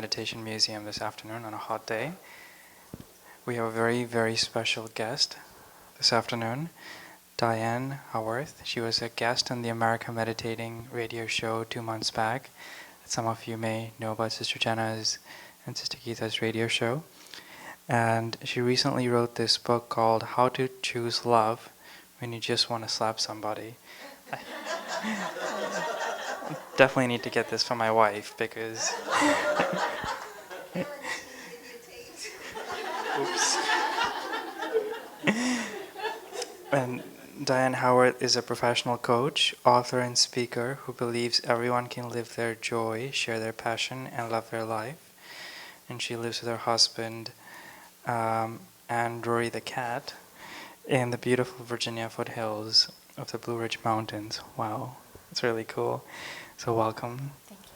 Meditation Museum this afternoon on a hot day. We have a very, very special guest this afternoon, Diane Haworth. She was a guest on the America Meditating radio show 2 months back. Some of you may know about Sister Jenna's and Sister Geeta's radio show. And she recently wrote this book called How to Choose Love When You Just Want to Slap Somebody. Definitely need to get this for my wife because... Oops. And Diane Haworth is a professional coach, author, and speaker who believes everyone can live their joy, share their passion, and love their life. And she lives with her husband, and Rory the cat, in the beautiful Virginia foothills of the Blue Ridge Mountains. Wow, it's really cool. So welcome. Thank you.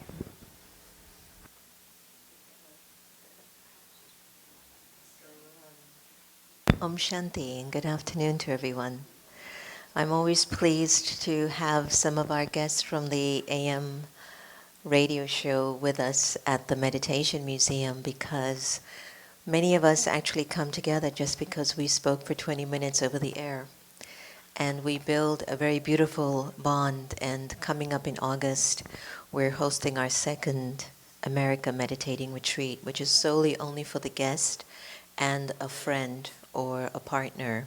Om Shanti, and good afternoon to everyone. I'm always pleased to have some of our guests from the AM radio show with us at the Meditation Museum because many of us actually come together just because we spoke for 20 minutes over the air. And we build a very beautiful bond, and coming up in August, we're hosting our second America Meditating Retreat, which is solely only for the guest and a friend or a partner,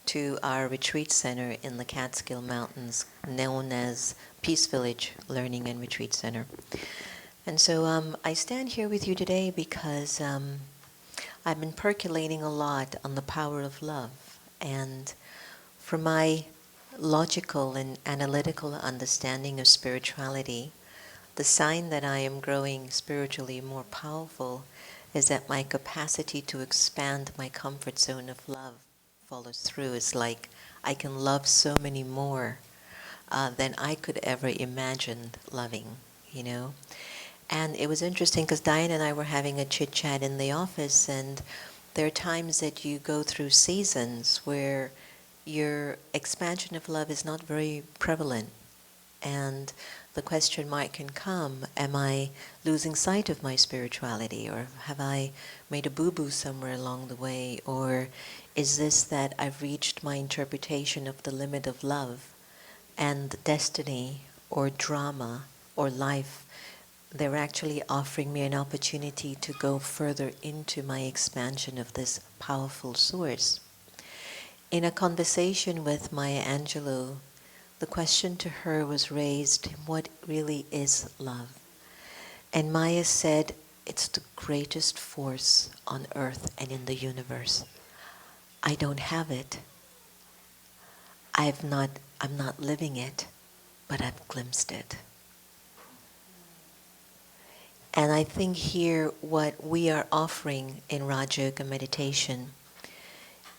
to our retreat center in the Catskill Mountains, known as Peace Village Learning and Retreat Center. And so I stand here with you today because I've been percolating a lot on the power of love. And from my logical and analytical understanding of spirituality, the sign that I am growing spiritually more powerful is that my capacity to expand my comfort zone of love follows through. It's like I can love so many more than I could ever imagine loving, you know. And it was interesting because Diane and I were having a chit-chat in the office, and there are times that you go through seasons where your expansion of love is not very prevalent. And the question mark can come, am I losing sight of my spirituality? Or have I made a boo-boo somewhere along the way? Or is this that I've reached my interpretation of the limit of love and destiny or drama or life? They're actually offering me an opportunity to go further into my expansion of this powerful source. In a conversation with Maya Angelou, the question to her was raised, what really is love? And Maya said, it's the greatest force on earth and in the universe. I don't have it. I'm not living it, but I've glimpsed it. And I think here what we are offering in Raja Yoga meditation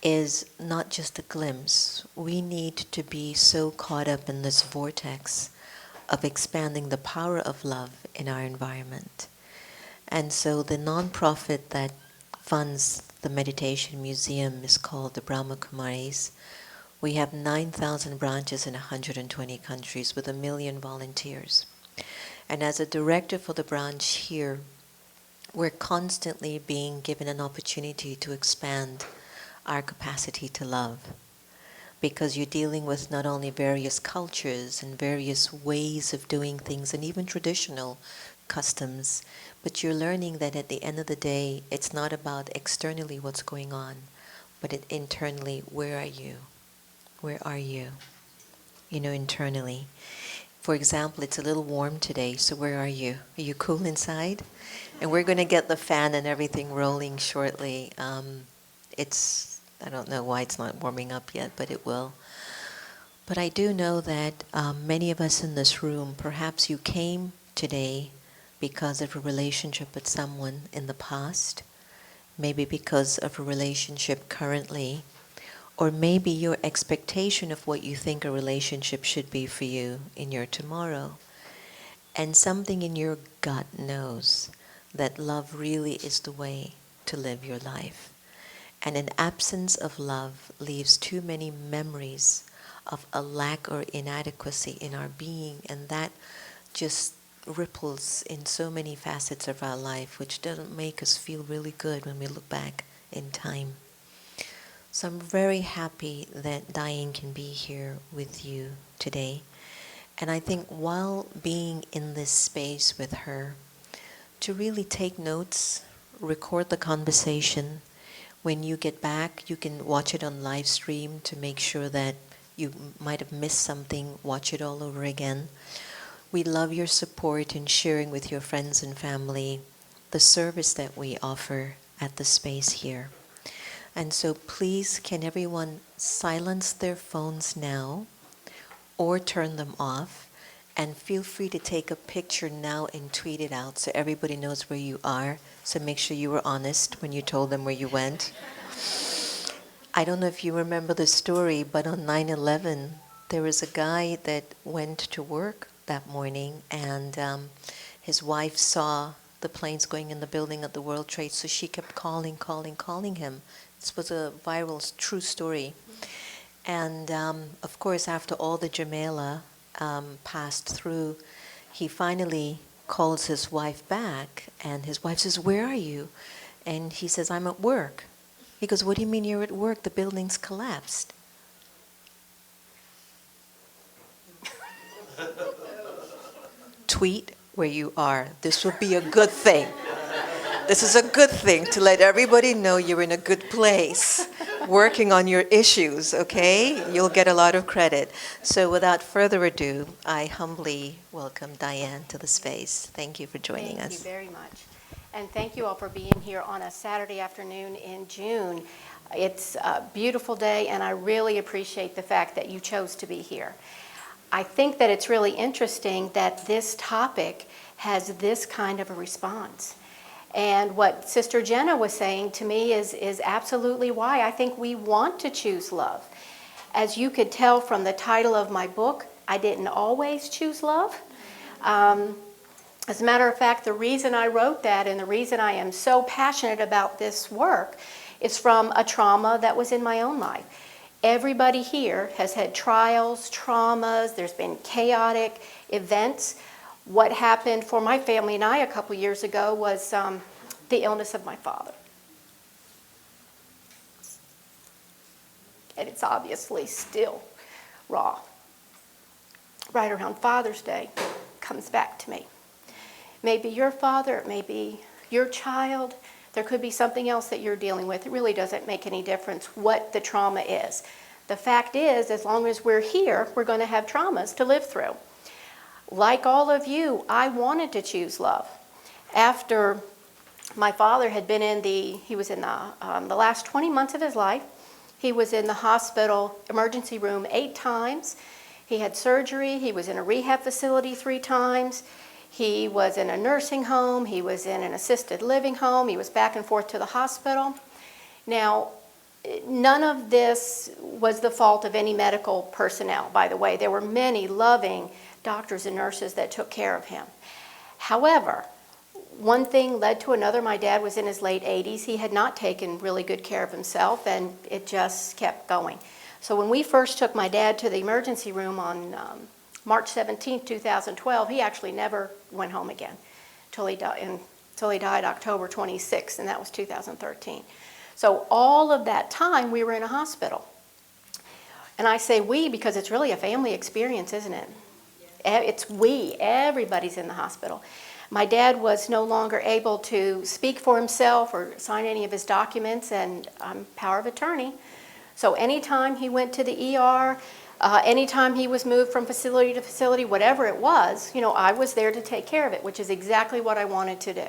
is not just a glimpse. We need to be so caught up in this vortex of expanding the power of love in our environment. And so the nonprofit that funds the Meditation Museum is called the Brahma Kumaris. We have 9,000 branches in 120 countries with 1 million volunteers. And as a director for the branch here, we're constantly being given an opportunity to expand our capacity to love, because you're dealing with not only various cultures and various ways of doing things and even traditional customs, but you're learning that at the end of the day, it's not about externally what's going on, but internally, where are you? Where are you? You know, internally. For example, it's a little warm today, so where are you? Are you cool inside? And we're going to get the fan and everything rolling shortly. I don't know why it's not warming up yet, but it will. But I do know that many of us in this room, perhaps you came today because of a relationship with someone in the past, maybe because of a relationship currently, or maybe your expectation of what you think a relationship should be for you in your tomorrow. And something in your gut knows that love really is the way to live your life. And an absence of love leaves too many memories of a lack or inadequacy in our being, and that just ripples in so many facets of our life, which doesn't make us feel really good when we look back in time. So I'm very happy that Diane can be here with you today. And I think while being in this space with her, to really take notes, record the conversation. When you get back, you can watch it on live stream to make sure that you might have missed something, watch it all over again. We love your support in sharing with your friends and family the service that we offer at the space here. And so please, can everyone silence their phones now or turn them off? And feel free to take a picture now and tweet it out so everybody knows where you are. So make sure you were honest when you told them where you went. I don't know if you remember the story, but on 9/11, there was a guy that went to work that morning, and his wife saw the planes going in the building of the World Trade, so she kept calling him. This was a viral, true story. And of course, after all the Jamela passed through, he finally calls his wife back, and his wife says, "Where are you?" And he says, "I'm at work." He goes, "What do you mean you're at work? The building's collapsed." Tweet where you are. This will be a good thing. This is a good thing to let everybody know you're in a good place, working on your issues, okay? You'll get a lot of credit. So without further ado, I humbly welcome Diane to the space. Thank you for joining us. Thank you very much. And thank you all for being here on a Saturday afternoon in June. It's a beautiful day, and I really appreciate the fact that you chose to be here. I think that it's really interesting that this topic has this kind of a response. And what Sister Jenna was saying to me is absolutely why I think we want to choose love. As you could tell from the title of my book, I didn't always choose love. As a matter of fact, the reason I wrote that and the reason I am so passionate about this work is from a trauma that was in my own life. Everybody here has had trials, traumas, there's been chaotic events. What happened for my family and I a couple years ago was the illness of my father. And it's obviously still raw. Right around Father's Day, it comes back to me. Maybe your father, it may be your child. There could be something else that you're dealing with. It really doesn't make any difference what the trauma is. The fact is, as long as we're here, we're going to have traumas to live through. Like all of you, I wanted to choose love. After my father had been he was in the last 20 months of his life. He was in the hospital emergency room 8 times. He had surgery. He was in a rehab facility 3 times. He was in a nursing home. He was in an assisted living home. He was back and forth to the hospital. Now, none of this was the fault of any medical personnel, by the way. There were many loving doctors and nurses that took care of him. However, one thing led to another. My dad was in his late 80s. He had not taken really good care of himself, and it just kept going. So when we first took my dad to the emergency room on March 17, 2012, he actually never went home again until he died October 26, and that was 2013. So all of that time, we were in a hospital. And I say we because it's really a family experience, isn't it? It's we. Everybody's in the hospital. My dad was no longer able to speak for himself or sign any of his documents, and I'm power of attorney. So anytime he went to the ER, anytime he was moved from facility to facility, whatever it was, I was there to take care of it, which is exactly what I wanted to do.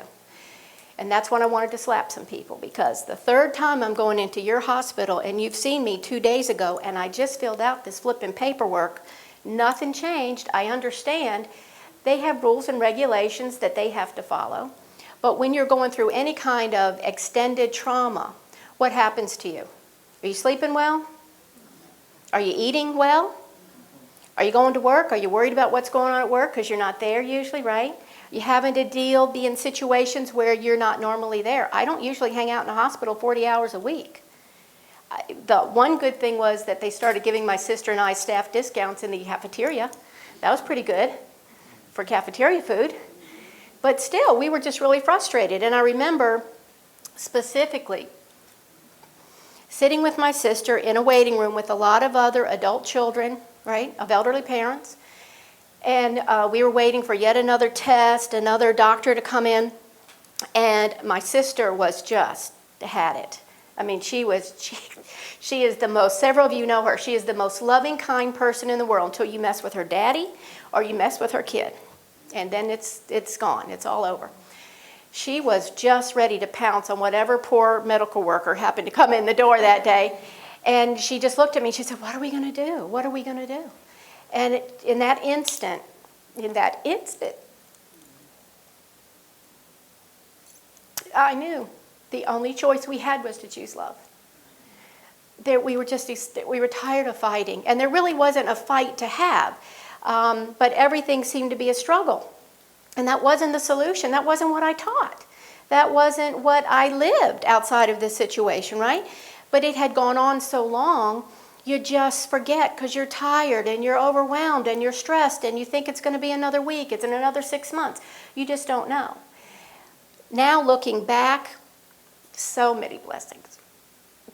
And that's when I wanted to slap some people, because the third time I'm going into your hospital, and you've seen me 2 days ago, and I just filled out this flipping paperwork. Nothing changed. I understand. They have rules and regulations that they have to follow. But when you're going through any kind of extended trauma, what happens to you? Are you sleeping well? Are you eating well? Are you going to work? Are you worried about what's going on at work because you're not there usually, right? You having to be in situations where you're not normally there. I don't usually hang out in a hospital 40 hours a week. The one good thing was that they started giving my sister and I staff discounts in the cafeteria. That was pretty good. for cafeteria food. But still, we were just really frustrated. And I remember specifically sitting with my sister in a waiting room with a lot of other adult children, right, of elderly parents. And we were waiting for yet another test, another doctor to come in. And my sister was just had it. I mean, she is the most, several of you know her, she is the most loving, kind person in the world until you mess with her daddy or you mess with her kid. And then it's gone, it's all over. She was just ready to pounce on whatever poor medical worker happened to come in the door that day. And she just looked at me, she said, what are we going to do? What are we going to do? And in that instant, I knew the only choice we had was to choose love. We were tired of fighting, and there really wasn't a fight to have, but everything seemed to be a struggle. And that wasn't the solution. That wasn't what I taught. That wasn't what I lived outside of this situation, right? But it had gone on so long, you just forget because you're tired and you're overwhelmed and you're stressed and you think it's going to be another week, it's in another 6 months. You just don't know. Now looking back, so many blessings.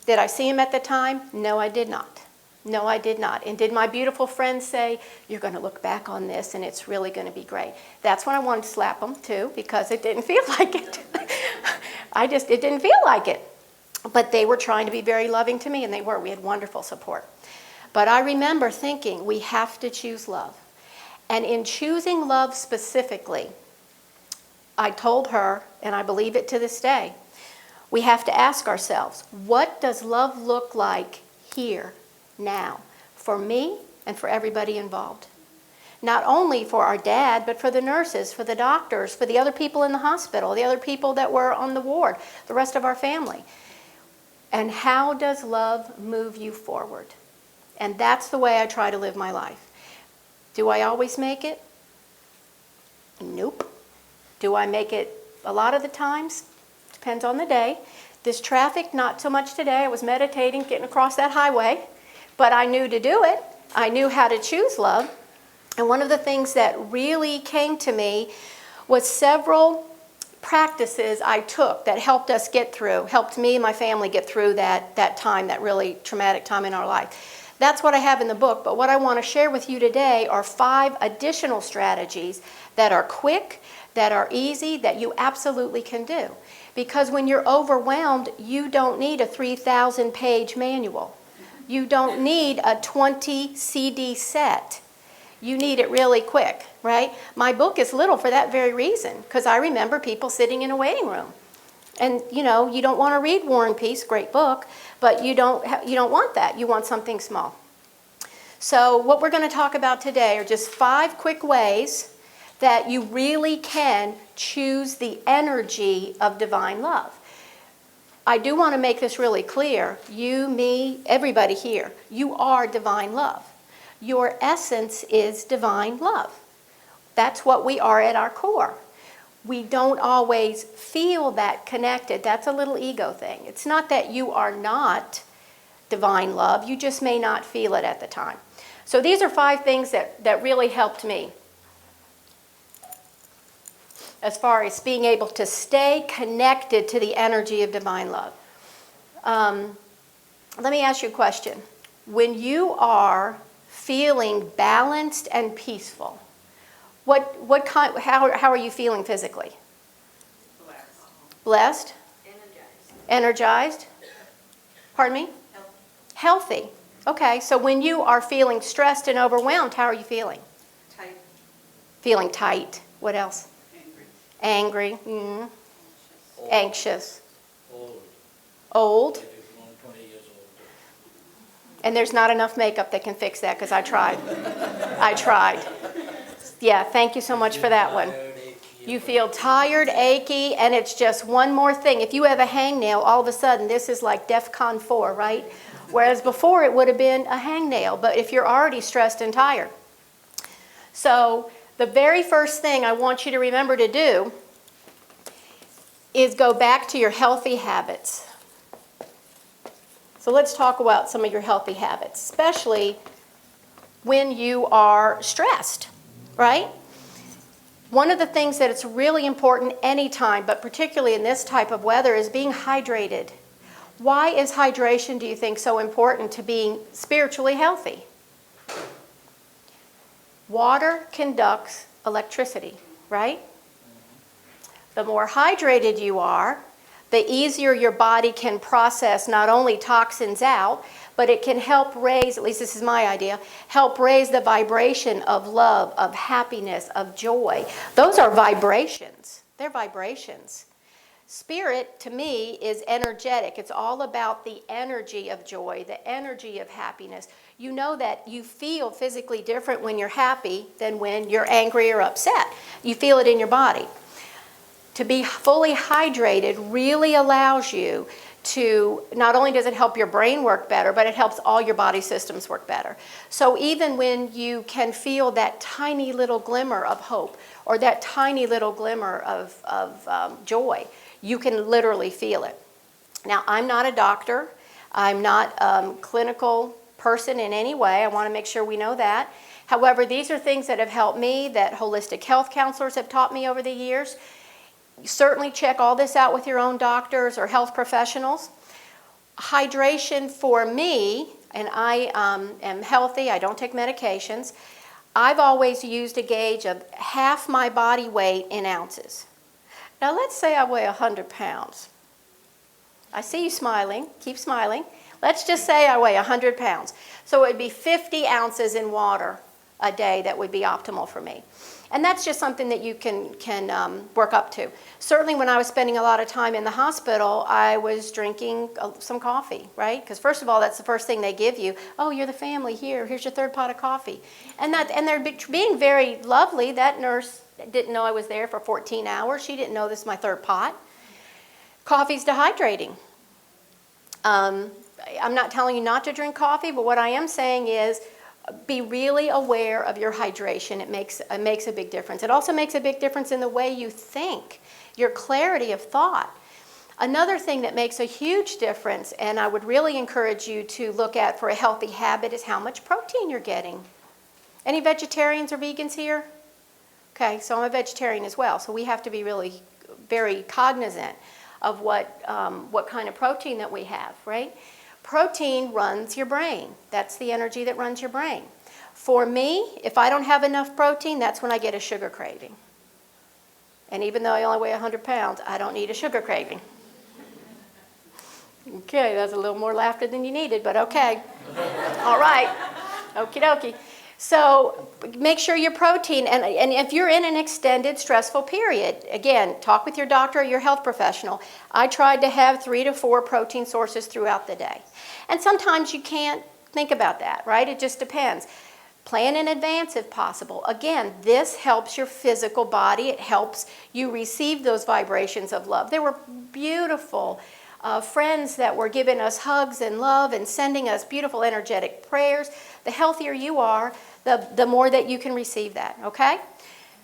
Did I see him at the time? No, I did not. No, I did not. And did my beautiful friends say, you're going to look back on this and it's really going to be great? That's when I wanted to slap them too, because it didn't feel like it. It didn't feel like it. But they were trying to be very loving to me, and they were. We had wonderful support. But I remember thinking, we have to choose love. And in choosing love specifically, I told her, and I believe it to this day, we have to ask ourselves, what does love look like here, now, for me and for everybody involved? Not only for our dad, but for the nurses, for the doctors, for the other people in the hospital, the other people that were on the ward, the rest of our family. And how does love move you forward? And that's the way I try to live my life. Do I always make it? Nope. Do I make it a lot of the times? Depends on the day. This traffic, not so much today. I was meditating, getting across that highway, but I knew to do it. I knew how to choose love. And one of the things that really came to me was several practices I took that helped me and my family get through that time, that really traumatic time in our life. That's what I have in the book, but what I want to share with you today are 5 additional strategies that are quick, that are easy, that you absolutely can do. Because when you're overwhelmed, you don't need a 3,000-page manual. You don't need a 20 CD set. You need it really quick, right? My book is little for that very reason, because I remember people sitting in a waiting room. And, you don't want to read War and Peace, great book, but you don't want that. You want something small. So what we're going to talk about today are just 5 quick ways that you really can choose the energy of divine love. I do want to make this really clear. You, me, everybody here, you are divine love. Your essence is divine love. That's what we are at our core. We don't always feel that connected. That's a little ego thing. It's not that you are not divine love. You just may not feel it at the time. So these are 5 things that really helped me as far as being able to stay connected to the energy of divine love. Let me ask you a question. When you are feeling balanced and peaceful, how are you feeling physically? Blessed? Energized? Pardon me? Healthy. Okay, so when you are feeling stressed and overwhelmed, how are you feeling? Tight. Feeling tight. What else? Angry. Mm-hmm. Old. Anxious. Old. Old. 20 years old. And there's not enough makeup that can fix that, because I tried. I tried. Yeah, thank you so much for that one. You feel tired, achy, and it's just one more thing. If you have a hangnail, all of a sudden this is like DEFCON 4, right? Whereas before it would have been a hangnail, but if you're already stressed and tired. So the very first thing I want you to remember to do is go back to your healthy habits. So let's talk about some of your healthy habits, especially when you are stressed, right? One of the things that it's really important anytime, but particularly in this type of weather, is being hydrated. Why is hydration, do you think, so important to being spiritually healthy? Water conducts electricity, right? The more hydrated you are, the easier your body can process not only toxins out, but it can help raise, at least this is my idea, help raise the vibration of love, of happiness, of joy. Those are vibrations. They're vibrations. Spirit, to me, is energetic. It's all about the energy of joy, the energy of happiness. You know that you feel physically different when you're happy than when you're angry or upset. You feel it in your body. To be fully hydrated really allows you to, not only does it help your brain work better, but it helps all your body systems work better. So even when you can feel that tiny little glimmer of hope or that tiny little glimmer of joy, you can literally feel it. Now, I'm not a doctor. I'm not a clinical person in any way. I want to make sure we know that. However, these are things that have helped me, that holistic health counselors have taught me over the years. Certainly check all this out with your own doctors or health professionals. Hydration for me, and I am healthy, I don't take medications, I've always used a gauge of half my body weight in ounces. Now let's say I weigh 100 pounds. I see you smiling, keep smiling. Let's just say I weigh 100 pounds. So it would be 50 ounces in water a day that would be optimal for me. And that's just something that you can work up to. Certainly when I was spending a lot of time in the hospital, I was drinking some coffee, right? Because first of all, that's the first thing they give you. Oh, you're the family, here's your third pot of coffee. And they're being very lovely. That nurse didn't know I was there for 14 hours. She didn't know this is my third pot. Coffee's dehydrating. I'm not telling you not to drink coffee, but what I am saying is be really aware of your hydration. It makes a big difference. It also makes a big difference in the way you think, your clarity of thought. Another thing that makes a huge difference, and I would really encourage you to look at for a healthy habit, is how much protein you're getting. Any vegetarians or vegans here? Okay, so I'm a vegetarian as well, so we have to be really very cognizant of what kind of protein that we have, right? Protein runs your brain. That's the energy that runs your brain. For me, if I don't have enough protein, that's when I get a sugar craving. And even though I only weigh 100 pounds, I don't need a sugar craving. Okay, that's a little more laughter than you needed, but okay. All right. Okie dokie. So make sure your protein, and if you're in an extended stressful period, again, talk with your doctor or your health professional. I tried to have 3 to 4 protein sources throughout the day. And sometimes you can't think about that, right? It just depends. Plan in advance if possible. Again, this helps your physical body. It helps you receive those vibrations of love. There were beautiful friends that were giving us hugs and love and sending us beautiful energetic prayers. The healthier you are, the more that you can receive that, okay?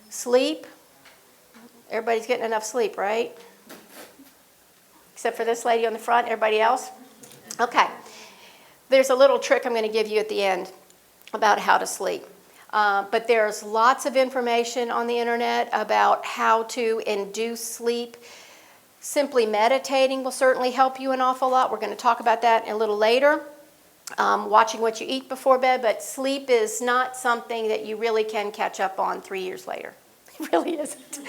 Sleep. Everybody's getting enough sleep, right? Except for this lady on the front. Everybody else? Okay. There's a little trick I'm going to give you at the end about how to sleep. But there's lots of information on the internet about how to induce sleep. Simply meditating will certainly help you an awful lot. We're going to talk about that a little later. Watching what you eat before bed, but sleep is not something that you really can catch up on 3 years later. It really isn't.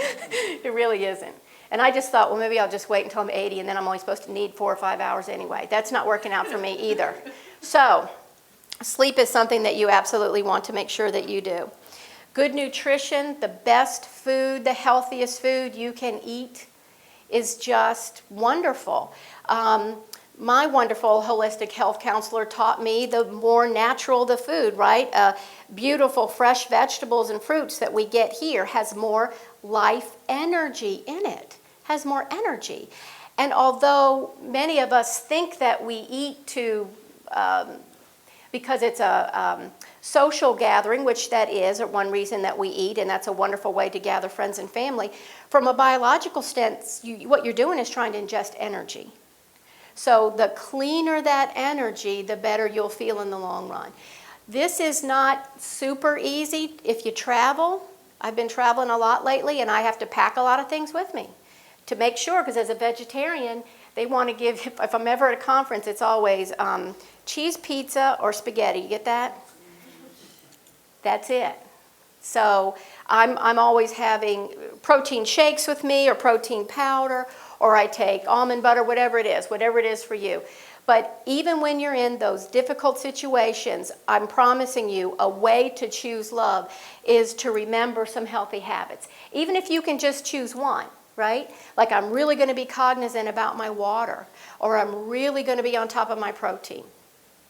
It really isn't. And I just thought, well, maybe I'll just wait until I'm 80 and then I'm only supposed to need 4 or 5 hours anyway. That's not working out for me either. So sleep is something that you absolutely want to make sure that you do. Good nutrition, the best food, the healthiest food you can eat is just wonderful. My wonderful holistic health counselor taught me the more natural the food, right? Beautiful fresh vegetables and fruits that we get here has more life energy in it, has more energy. And although many of us think that we eat to, because it's a social gathering, which that is one reason that we eat, and that's a wonderful way to gather friends and family, from a biological sense, what you're doing is trying to ingest energy. So the cleaner that energy, the better you'll feel in the long run. This is not super easy if you travel. I've been traveling a lot lately, and I have to pack a lot of things with me to make sure, because as a vegetarian, they want to give, if I'm ever at a conference, it's always cheese pizza or spaghetti. You get that? That's it. So I'm always having protein shakes with me, or protein powder, or I take almond butter, whatever it is for you. But even when you're in those difficult situations, I'm promising you a way to choose love is to remember some healthy habits. Even if you can just choose one, right? Like, I'm really going to be cognizant about my water, or I'm really going to be on top of my protein.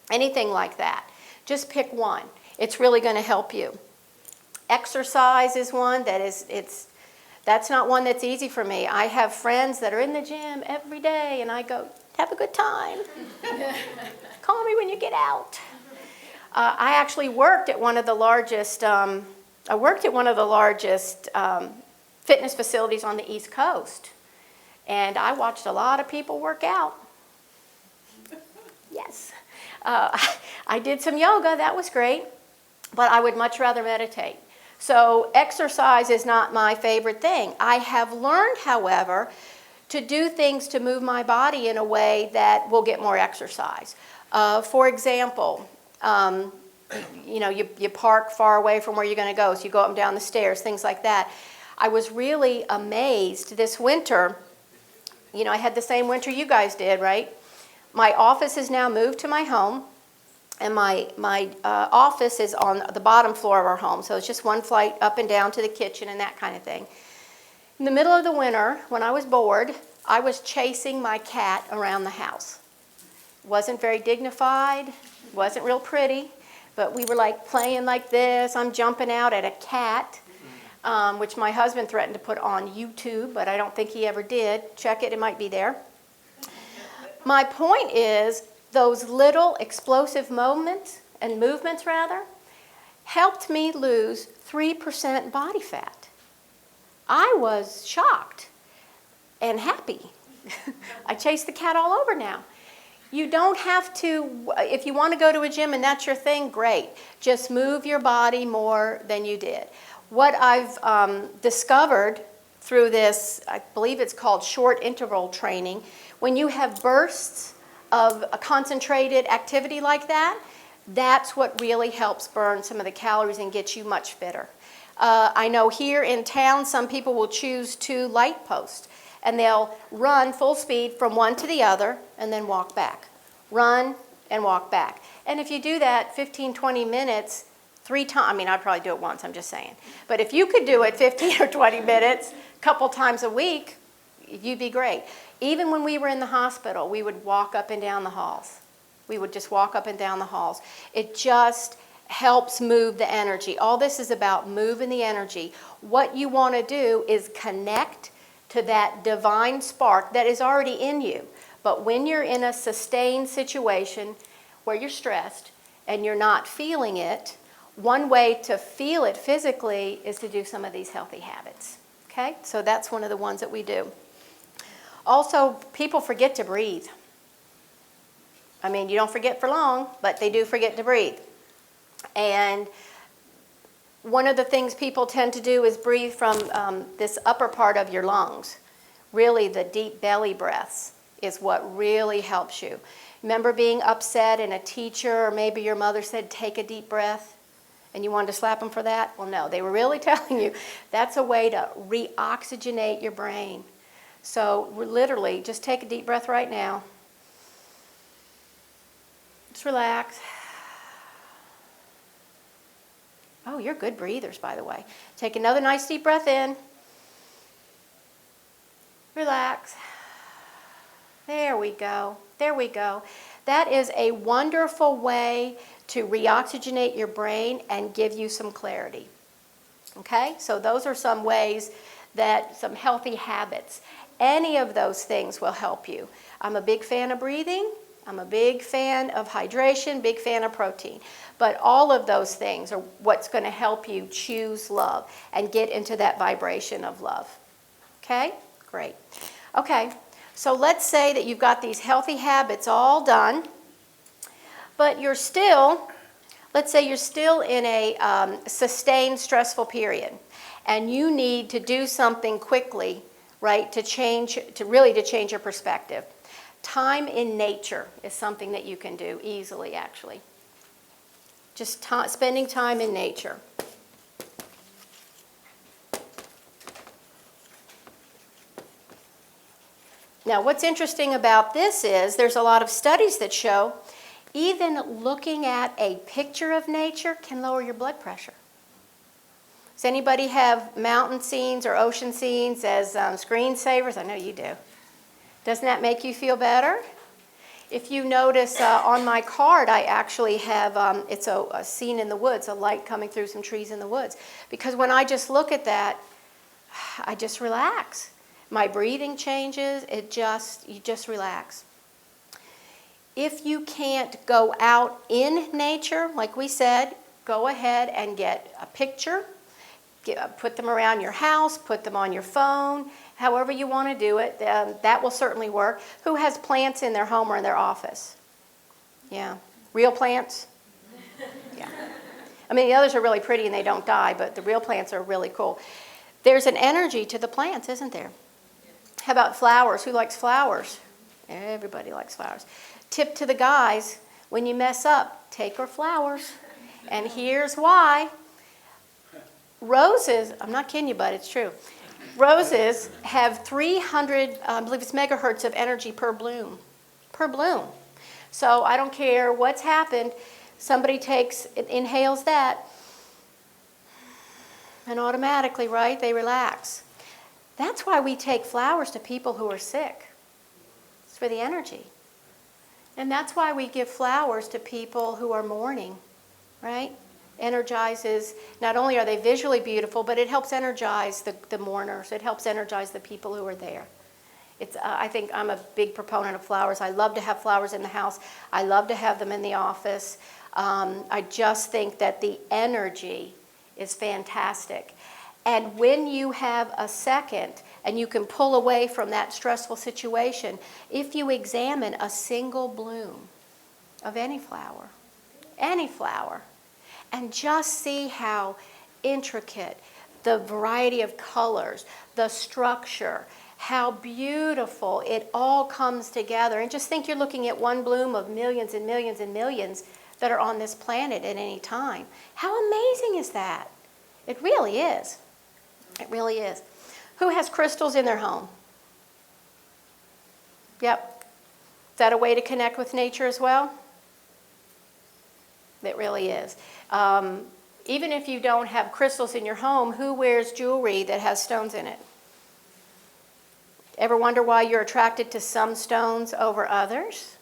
Anything like that. Just pick one. It's really going to help you. Exercise is one that that's not one that's easy for me. I have friends that are in the gym every day, and I go, have a good time. Call me when you get out. I actually worked at one of the largest, fitness facilities on the East Coast. And I watched a lot of people work out. Yes. I did some yoga, that was great. But I would much rather meditate. So exercise is not my favorite thing. I have learned, however, to do things to move my body in a way that will get more exercise. For example, you park far away from where you're going to go, so you go up and down the stairs, things like that. I was really amazed this winter. I had the same winter you guys did, right? My office is now moved to my home, and my office is on the bottom floor of our home, so it's just one flight up and down to the kitchen and that kind of thing. In the middle of the winter, when I was bored, I was chasing my cat around the house. Wasn't very dignified, wasn't real pretty, but we were like playing like this. I'm jumping out at a cat, which my husband threatened to put on YouTube, but I don't think he ever did. Check it, it might be there. My point is, those little explosive movements helped me lose 3% body fat. I was shocked and happy. I chase the cat all over now. You don't have to, if you want to go to a gym and that's your thing, great. Just move your body more than you did. What I've discovered through this, I believe it's called short interval training, when you have bursts of a concentrated activity like that, that's what really helps burn some of the calories and get you much fitter. I know here in town, some people will choose 2 light posts, and they'll run full speed from one to the other and then walk back. Run and walk back. And if you do that 15, 20 minutes, 3 times, I'd probably do it once, I'm just saying. But if you could do it 15 or 20 minutes, a couple times a week, you'd be great. Even when we were in the hospital, we would walk up and down the halls. We would just walk up and down the halls. It just helps move the energy. All this is about moving the energy. What you want to do is connect to that divine spark that is already in you. But when you're in a sustained situation where you're stressed and you're not feeling it, one way to feel it physically is to do some of these healthy habits. Okay? So that's one of the ones that we do. Also, people forget to breathe. You don't forget for long, but they do forget to breathe. And one of the things people tend to do is breathe from this upper part of your lungs. Really, the deep belly breaths is what really helps you. Remember being upset and a teacher or maybe your mother said, take a deep breath, and you wanted to slap them for that? Well, no, they were really telling you that's a way to reoxygenate your brain. So we're literally, just take a deep breath right now. Just relax. Oh, you're good breathers, by the way. Take another nice deep breath in. Relax. There we go. There we go. That is a wonderful way to reoxygenate your brain and give you some clarity. Okay? So those are some ways some healthy habits. Any of those things will help you. I'm a big fan of breathing. I'm a big fan of hydration, big fan of protein. But all of those things are what's going to help you choose love and get into that vibration of love. Okay? Great. Okay, so let's say that you've got these healthy habits all done, but let's say you're still in a sustained stressful period. and you need to do something quickly, right, to really change your perspective. Time in nature is something that you can do easily, actually. Just spending time in nature. Now, what's interesting about this is there's a lot of studies that show even looking at a picture of nature can lower your blood pressure. Does anybody have mountain scenes or ocean scenes as screensavers? I know you do. Doesn't that make you feel better? If you notice on my card, I actually have, it's a scene in the woods, a light coming through some trees in the woods. Because when I just look at that, I just relax. My breathing changes, you just relax. If you can't go out in nature, like we said, go ahead and get a picture, put them around your house, put them on your phone, however you want to do it, that will certainly work. Who has plants in their home or in their office? Yeah. Real plants? Yeah. I mean, the others are really pretty and they don't die, but the real plants are really cool. There's an energy to the plants, isn't there? How about flowers? Who likes flowers? Everybody likes flowers. Tip to the guys, when you mess up, take her flowers. And here's why. Roses, I'm not kidding you, but it's true. Roses have 300, I believe it's megahertz of energy per bloom. Per bloom. So I don't care what's happened, somebody inhales that, and automatically, right, they relax. That's why we take flowers to people who are sick. It's for the energy. And that's why we give flowers to people who are mourning, right? Energizes, not only are they visually beautiful, but it helps energize the mourners. It helps energize the people who are there. I think I'm a big proponent of flowers. I love to have flowers in the house. I love to have them in the office. I just think that the energy is fantastic. And when you have a second and you can pull away from that stressful situation, if you examine a single bloom of any flower, and just see how intricate, the variety of colors, the structure, how beautiful it all comes together. And just think you're looking at one bloom of millions and millions and millions that are on this planet at any time. How amazing is that? It really is. It really is. Who has crystals in their home? Yep. Is that a way to connect with nature as well? It really is. Even if you don't have crystals in your home, who wears jewelry that has stones in it? Ever wonder why you're attracted to some stones over others?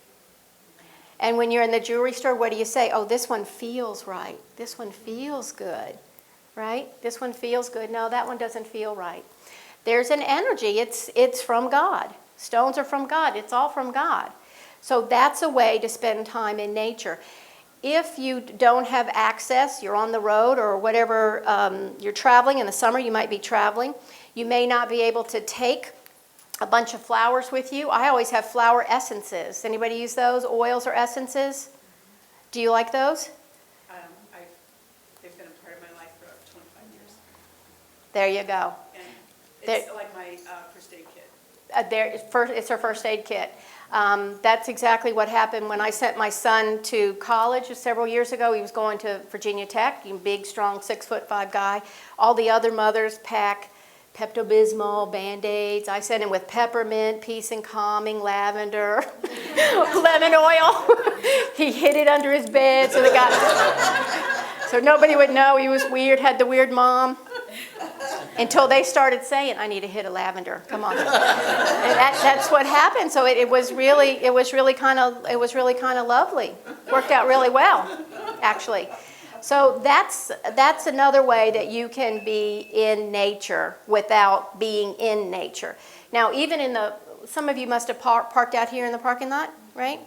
And when you're in the jewelry store, what do you say? Oh, this one feels right. This one feels good. Right? This one feels good. No, that one doesn't feel right. There's an energy. It's from God. Stones are from God. It's all from God. So that's a way to spend time in nature. If you don't have access, you're on the road or whatever, you're traveling. In the summer, you might be traveling. You may not be able to take a bunch of flowers with you. I always have flower essences. Anybody use those? Oils or essences? Do you like those? They've been a part of my life for 25 years. There you go. And it's like my first aid kit. It's her first aid kit. That's exactly what happened when I sent my son to college several years ago. He was going to Virginia Tech, big, strong, 6'5" guy. All the other mothers pack Pepto-Bismol, Band-Aids. I sent him with peppermint, peace and calming, lavender, lemon oil. He hid it under his bed so nobody would know he was weird, had the weird mom. Until they started saying, I need a hit of lavender. Come on. And that's what happened. So it was really kind of lovely. Worked out really well, actually. So that's another way that you can be in nature without being in nature. Now, even some of you must have parked out here in the parking lot, right?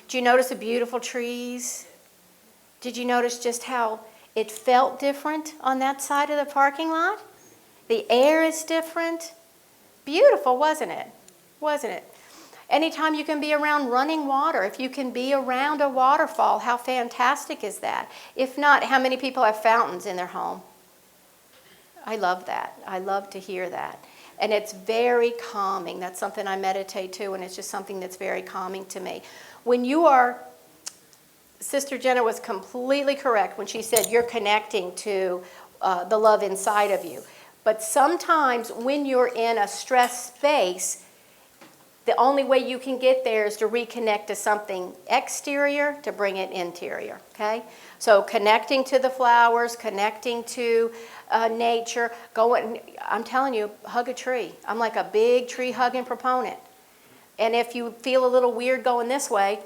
Did you notice the beautiful trees? Did you notice just how it felt different on that side of the parking lot? The air is different. Beautiful, wasn't it? Wasn't it? Anytime you can be around running water, if you can be around a waterfall, how fantastic is that? If not, how many people have fountains in their home? I love that. I love to hear that. And it's very calming. That's something I meditate to, and it's just something that's very calming to me. When you are, Sister Jenna was completely correct when she said you're connecting to the love inside of you. But sometimes when you're in a stressed space, the only way you can get there is to reconnect to something exterior to bring it interior, okay? So connecting to the flowers, connecting to nature, I'm telling you, hug a tree. I'm like a big tree hugging proponent. And if you feel a little weird going this way,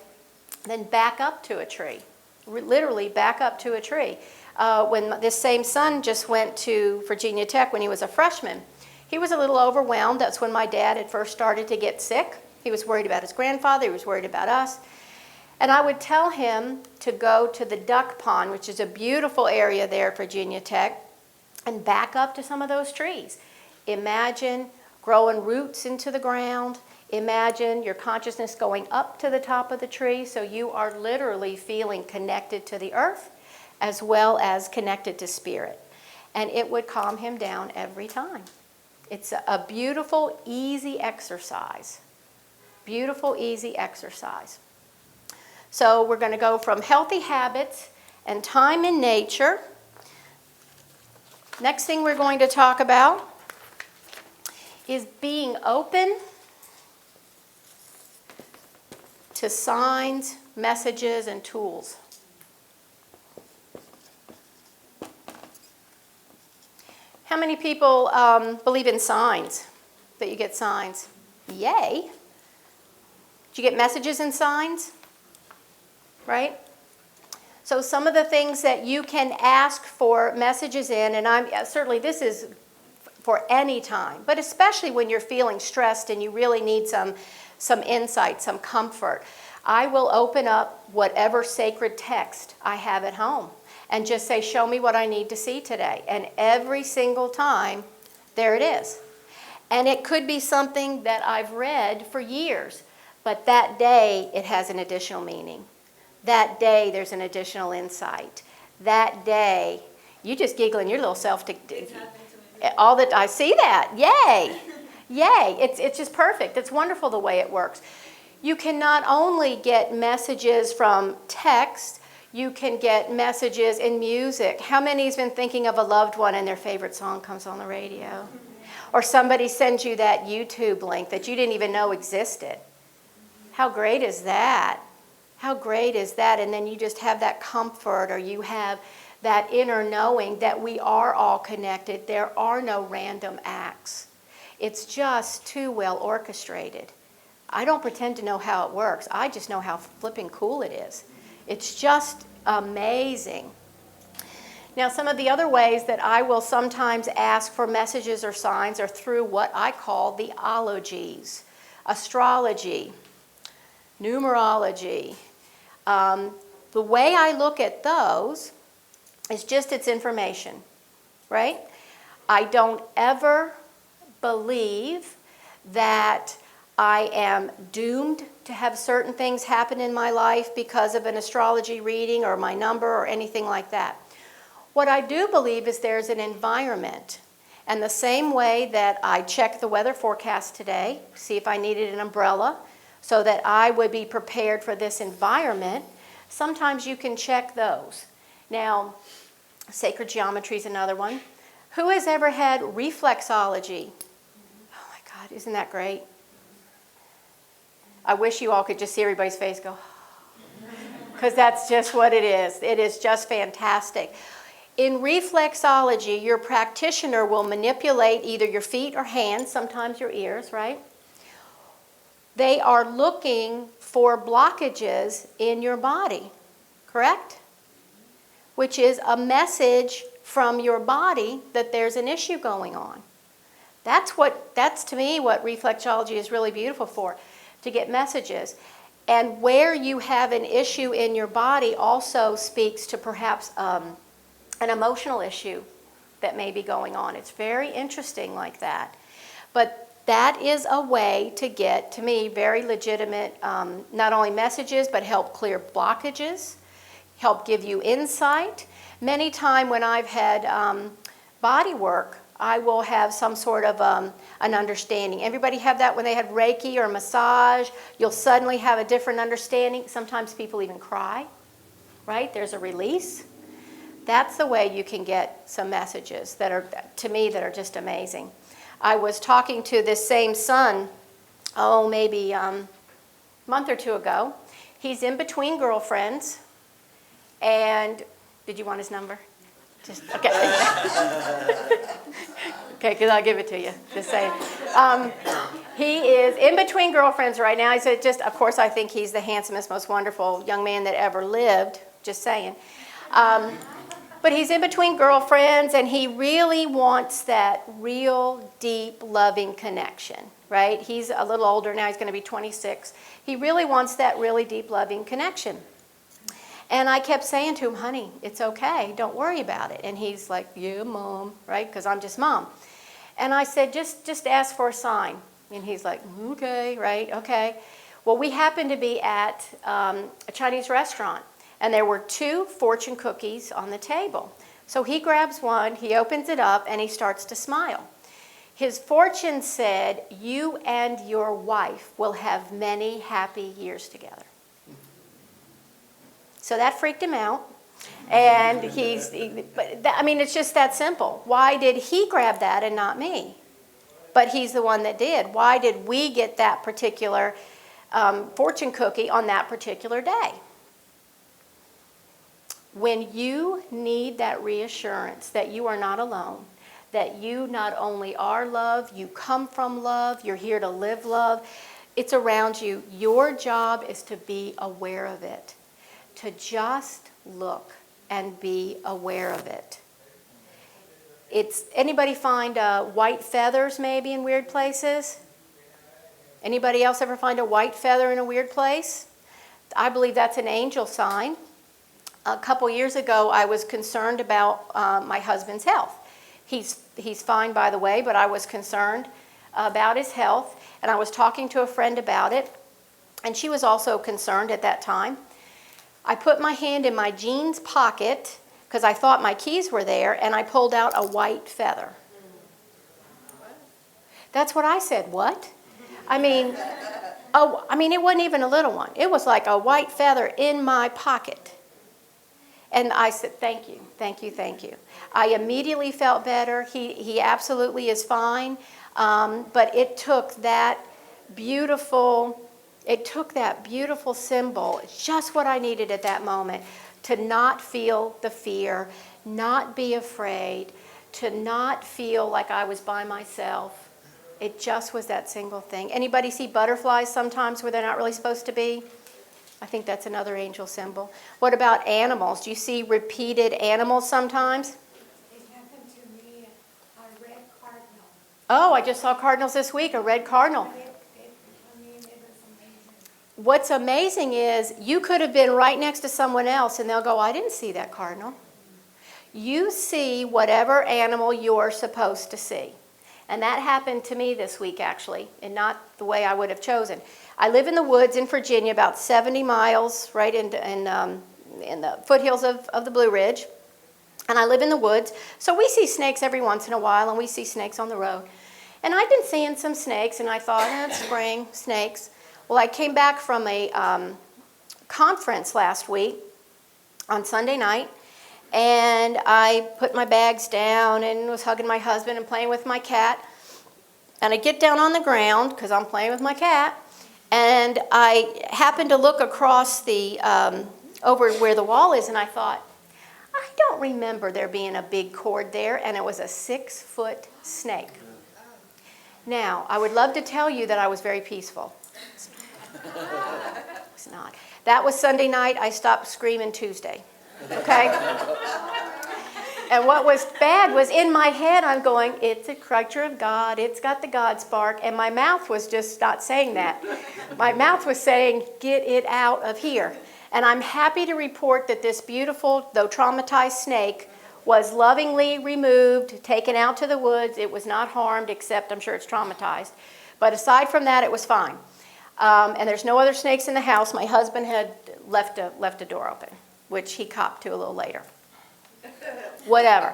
then back up to a tree. Literally back up to a tree. When this same son just went to Virginia Tech when he was a freshman, he was a little overwhelmed. That's when my dad had first started to get sick. He was worried about his grandfather. He was worried about us. And I would tell him to go to the duck pond, which is a beautiful area there at Virginia Tech, and back up to some of those trees. Imagine growing roots into the ground. Imagine your consciousness going up to the top of the tree, so you are literally feeling connected to the earth as well as connected to spirit. And it would calm him down every time. It's a beautiful, easy exercise. Beautiful, easy exercise. So we're going to go from healthy habits and time in nature. Next thing we're going to talk about is being open to signs, messages, and tools. How many people believe in signs, that you get signs? Yay. Do you get messages and signs? Right? So some of the things that you can ask for messages in, and certainly this is for any time, but especially when you're feeling stressed and you really need some insight, some comfort. I will open up whatever sacred text I have at home and just say, show me what I need to see today. And every single time, there it is. And it could be something that I've read for years, but that day it has an additional meaning. That day there's an additional insight. That day, you just giggling your little self to all that I see that. Yay! Yay! It's just perfect. It's wonderful the way it works. You can not only get messages from text, you can get messages in music. How many's been thinking of a loved one and their favorite song comes on the radio? Or somebody sends you that YouTube link that you didn't even know existed. How great is that? How great is that? And then you just have that comfort, or you have that inner knowing that we are all connected. There are no random acts. It's just too well orchestrated. I don't pretend to know how it works. I just know how flipping cool it is. It's just amazing. Now, some of the other ways that I will sometimes ask for messages or signs are through what I call the ologies: astrology, numerology. The way I look at those is just it's information, right? I don't ever believe that I am doomed to have certain things happen in my life because of an astrology reading or my number or anything like that. What I do believe is there's an environment. And the same way that I check the weather forecast today, see if I needed an umbrella so that I would be prepared for this environment, sometimes you can check those. Now, sacred geometry is another one. Who has ever had reflexology? Oh my God, isn't that great? I wish you all could just see everybody's face go, because that's just what it is. It is just fantastic. In reflexology, your practitioner will manipulate either your feet or hands, sometimes your ears, right? They are looking for blockages in your body, correct? Which is a message from your body that there's an issue going on. That's to me what reflexology is really beautiful for, to get messages. And where you have an issue in your body also speaks to perhaps an emotional issue that may be going on. It's very interesting like that. But that is a way to get, to me, very legitimate, not only messages, but help clear blockages, help give you insight. Many times when I've had body work I will have some sort of an understanding. Everybody have that when they had Reiki or massage? You'll suddenly have a different understanding. Sometimes people even cry, right? There's a release. That's the way you can get some messages that are, to me, that are just amazing. I was talking to this same son, maybe a month or two ago. He's in between girlfriends, and did you want his number? Just okay. Okay, because I'll give it to you. Just saying. He is in between girlfriends right now. He's just, of course, I think he's the handsomest, most wonderful young man that ever lived. Just saying. But he's in between girlfriends, and he really wants that real, deep, loving connection, right? He's a little older now. He's going to be 26. He really wants that really deep, loving connection. And I kept saying to him, honey, it's okay. Don't worry about it. And he's like, yeah, Mom, right? Because I'm just Mom. And I said, just ask for a sign. And he's like, okay, right, okay. Well, we happened to be at a Chinese restaurant. And there were 2 fortune cookies on the table. So he grabs one, he opens it up, and he starts to smile. His fortune said, you and your wife will have many happy years together. So that freaked him out. And it's just that simple. Why did he grab that and not me? But he's the one that did. Why did we get that particular fortune cookie on that particular day? When you need that reassurance that you are not alone, that you not only are love, you come from love, you're here to live love, it's around you. Your job is to be aware of it, to just look and be aware of it. Anybody find white feathers maybe in weird places? Anybody else ever find a white feather in a weird place? I believe that's an angel sign. A couple years ago, I was concerned about my husband's health. He's fine, by the way, but I was concerned about his health, and I was talking to a friend about it, and she was also concerned at that time. I put my hand in my jeans pocket because I thought my keys were there, and I pulled out a white feather. That's what I said. What? it wasn't even a little one. It was like a white feather in my pocket. And I said, thank you, thank you, thank you. I immediately felt better. He absolutely is fine. But it took that beautiful symbol, just what I needed at that moment, to not feel the fear, not be afraid, to not feel like I was by myself. It just was that single thing. Anybody see butterflies sometimes where they're not really supposed to be? I think that's another angel symbol. What about animals? Do you see repeated animals sometimes? It happened to me, a red cardinal. Oh, I just saw cardinals this week, a red cardinal. It was amazing. What's amazing is you could have been right next to someone else and they'll go, I didn't see that cardinal. You see whatever animal you're supposed to see. And that happened to me this week, actually, and not the way I would have chosen. I live in the woods in Virginia, about 70 miles, right in the foothills of the Blue Ridge. And I live in the woods, so we see snakes every once in a while, and we see snakes on the road. And I've been seeing some snakes, and I thought, it's spring, snakes. Well, I came back from a conference last week on Sunday night, and I put my bags down and was hugging my husband and playing with my cat. And I get down on the ground, because I'm playing with my cat, and I happened to look across the, over where the wall is, and I thought, I don't remember there being a big cord there, and it was a 6-foot snake. Now, I would love to tell you that I was very peaceful. It's not. That was Sunday night. I stopped screaming Tuesday. Okay? And what was bad was in my head, I'm going, it's a creature of God. It's got the God spark. And my mouth was just not saying that. My mouth was saying, get it out of here. And I'm happy to report that this beautiful, though traumatized snake was lovingly removed, taken out to the woods. It was not harmed, except I'm sure it's traumatized. But aside from that, it was fine. And there's no other snakes in the house. My husband had left a door open, which he copped to a little later. Whatever.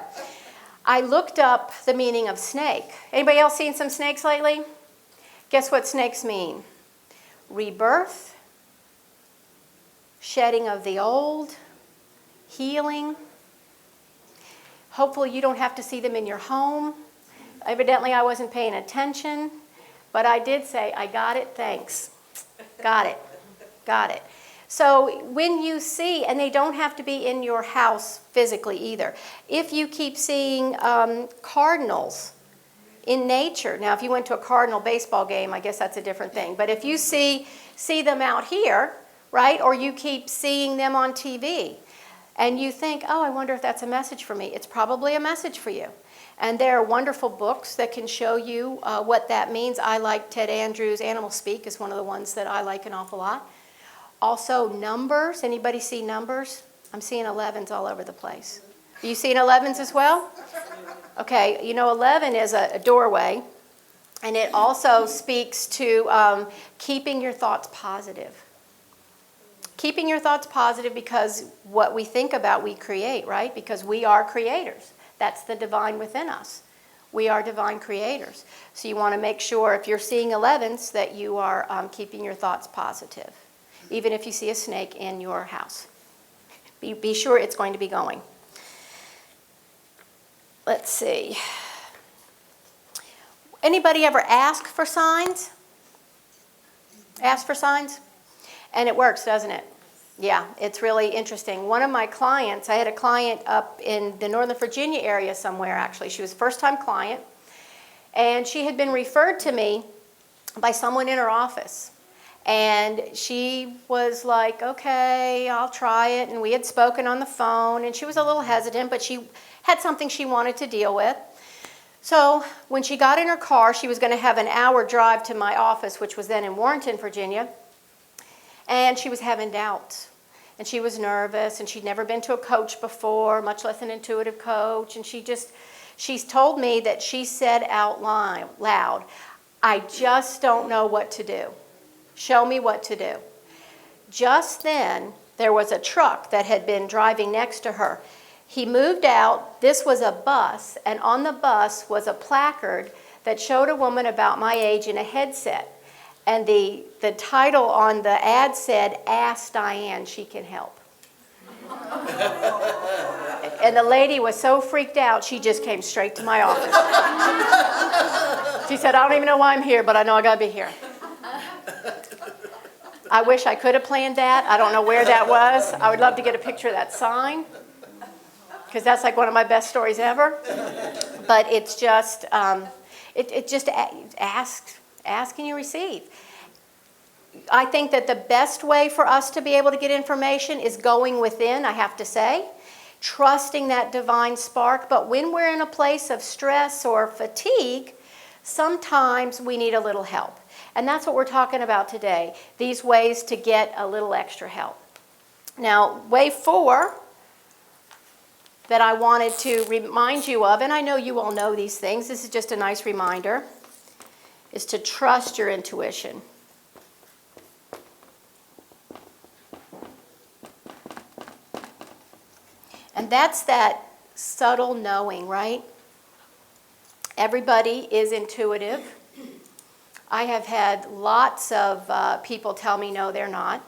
I looked up the meaning of snake. Anybody else seen some snakes lately? Guess what snakes mean? Rebirth, shedding of the old, healing. Hopefully you don't have to see them in your home. Evidently I wasn't paying attention, but I did say, I got it, thanks. Got it, got it. So when you see, and they don't have to be in your house physically either, if you keep seeing cardinals in nature, now if you went to a Cardinal baseball game, I guess that's a different thing, but if you see them out here, right, or you keep seeing them on TV, and you think, oh, I wonder if that's a message for me, it's probably a message for you. And there are wonderful books that can show you what that means. I like Ted Andrews' Animal Speak is one of the ones that I like an awful lot. Also, numbers. Anybody see numbers? I'm seeing 11s all over the place. You seen 11s as well? Okay, you know 11 is a doorway, and it also speaks to keeping your thoughts positive. Keeping your thoughts positive because what we think about we create, right? Because we are creators. That's the divine within us. We are divine creators. So you want to make sure if you're seeing 11s that you are keeping your thoughts positive. Even if you see a snake in your house. Be sure it's going to be going. Let's see. Anybody ever ask for signs? Ask for signs? And it works, doesn't it? Yeah, it's really interesting. One of my clients, I had a client up in the Northern Virginia area somewhere actually. She was a first-time client. And she had been referred to me by someone in her office. And she was like, okay, I'll try it. And we had spoken on the phone, and she was a little hesitant, but she had something she wanted to deal with. So when she got in her car, she was going to have an hour drive to my office, which was then in Warrenton, Virginia. And she was having doubts. And she was nervous, and she'd never been to a coach before, much less an intuitive coach. And she's told me that she said out loud, I just don't know what to do. Show me what to do. Just then, there was a truck that had been driving next to her. He moved out. This was a bus, and on the bus was a placard that showed a woman about my age in a headset. And the title on the ad said, Ask Diane, she can help. And the lady was so freaked out, she just came straight to my office. She said, I don't even know why I'm here, but I know I got to be here. I wish I could have planned that. I don't know where that was. I would love to get a picture of that sign, because that's like one of my best stories ever. But it's just, it just ask and you receive. I think that the best way for us to be able to get information is going within, I have to say, trusting that divine spark. But when we're in a place of stress or fatigue, sometimes we need a little help. And that's what we're talking about today, these ways to get a little extra help. Now, way 4 that I wanted to remind you of, and I know you all know these things, this is just a nice reminder, is to trust your intuition. And that's that subtle knowing, right? Everybody is intuitive. I have had lots of people tell me no, they're not.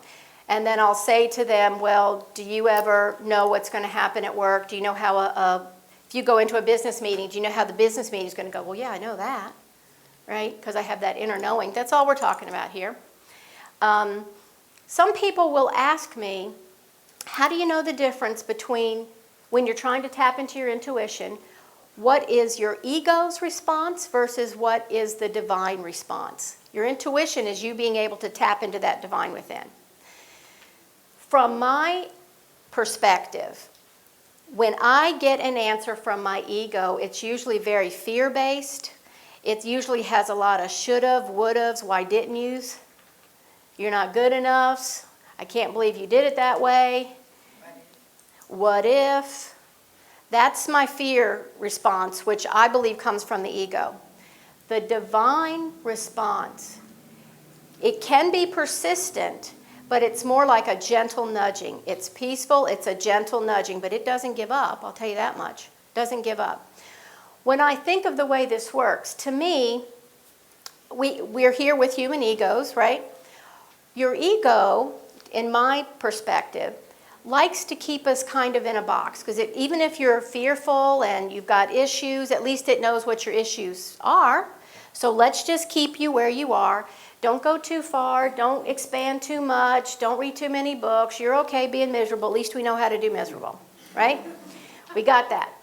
And then I'll say to them, well, do you ever know what's going to happen at work? Do you know how if you go into a business meeting, do you know how the business meeting is going to go? Well, yeah, I know that, right? Because I have that inner knowing. That's all we're talking about here. Some people will ask me, how do you know the difference between when you're trying to tap into your intuition, what is your ego's response versus what is the divine response? Your intuition is you being able to tap into that divine within. From my perspective, when I get an answer from my ego, it's usually very fear-based. It usually has a lot of should-have, would-haves, why didn't yous? You're not good enough. I can't believe you did it that way. What if? That's my fear response, which I believe comes from the ego. The divine response, it can be persistent, but it's more like a gentle nudging. It's peaceful, it's a gentle nudging, but it doesn't give up, I'll tell you that much. It doesn't give up. When I think of the way this works, to me, we're here with human egos, right? Your ego, in my perspective, likes to keep us kind of in a box, because even if you're fearful and you've got issues, at least it knows what your issues are. So let's just keep you where you are. Don't go too far. Don't expand too much. Don't read too many books. You're okay being miserable. At least we know how to do miserable, right? We got that.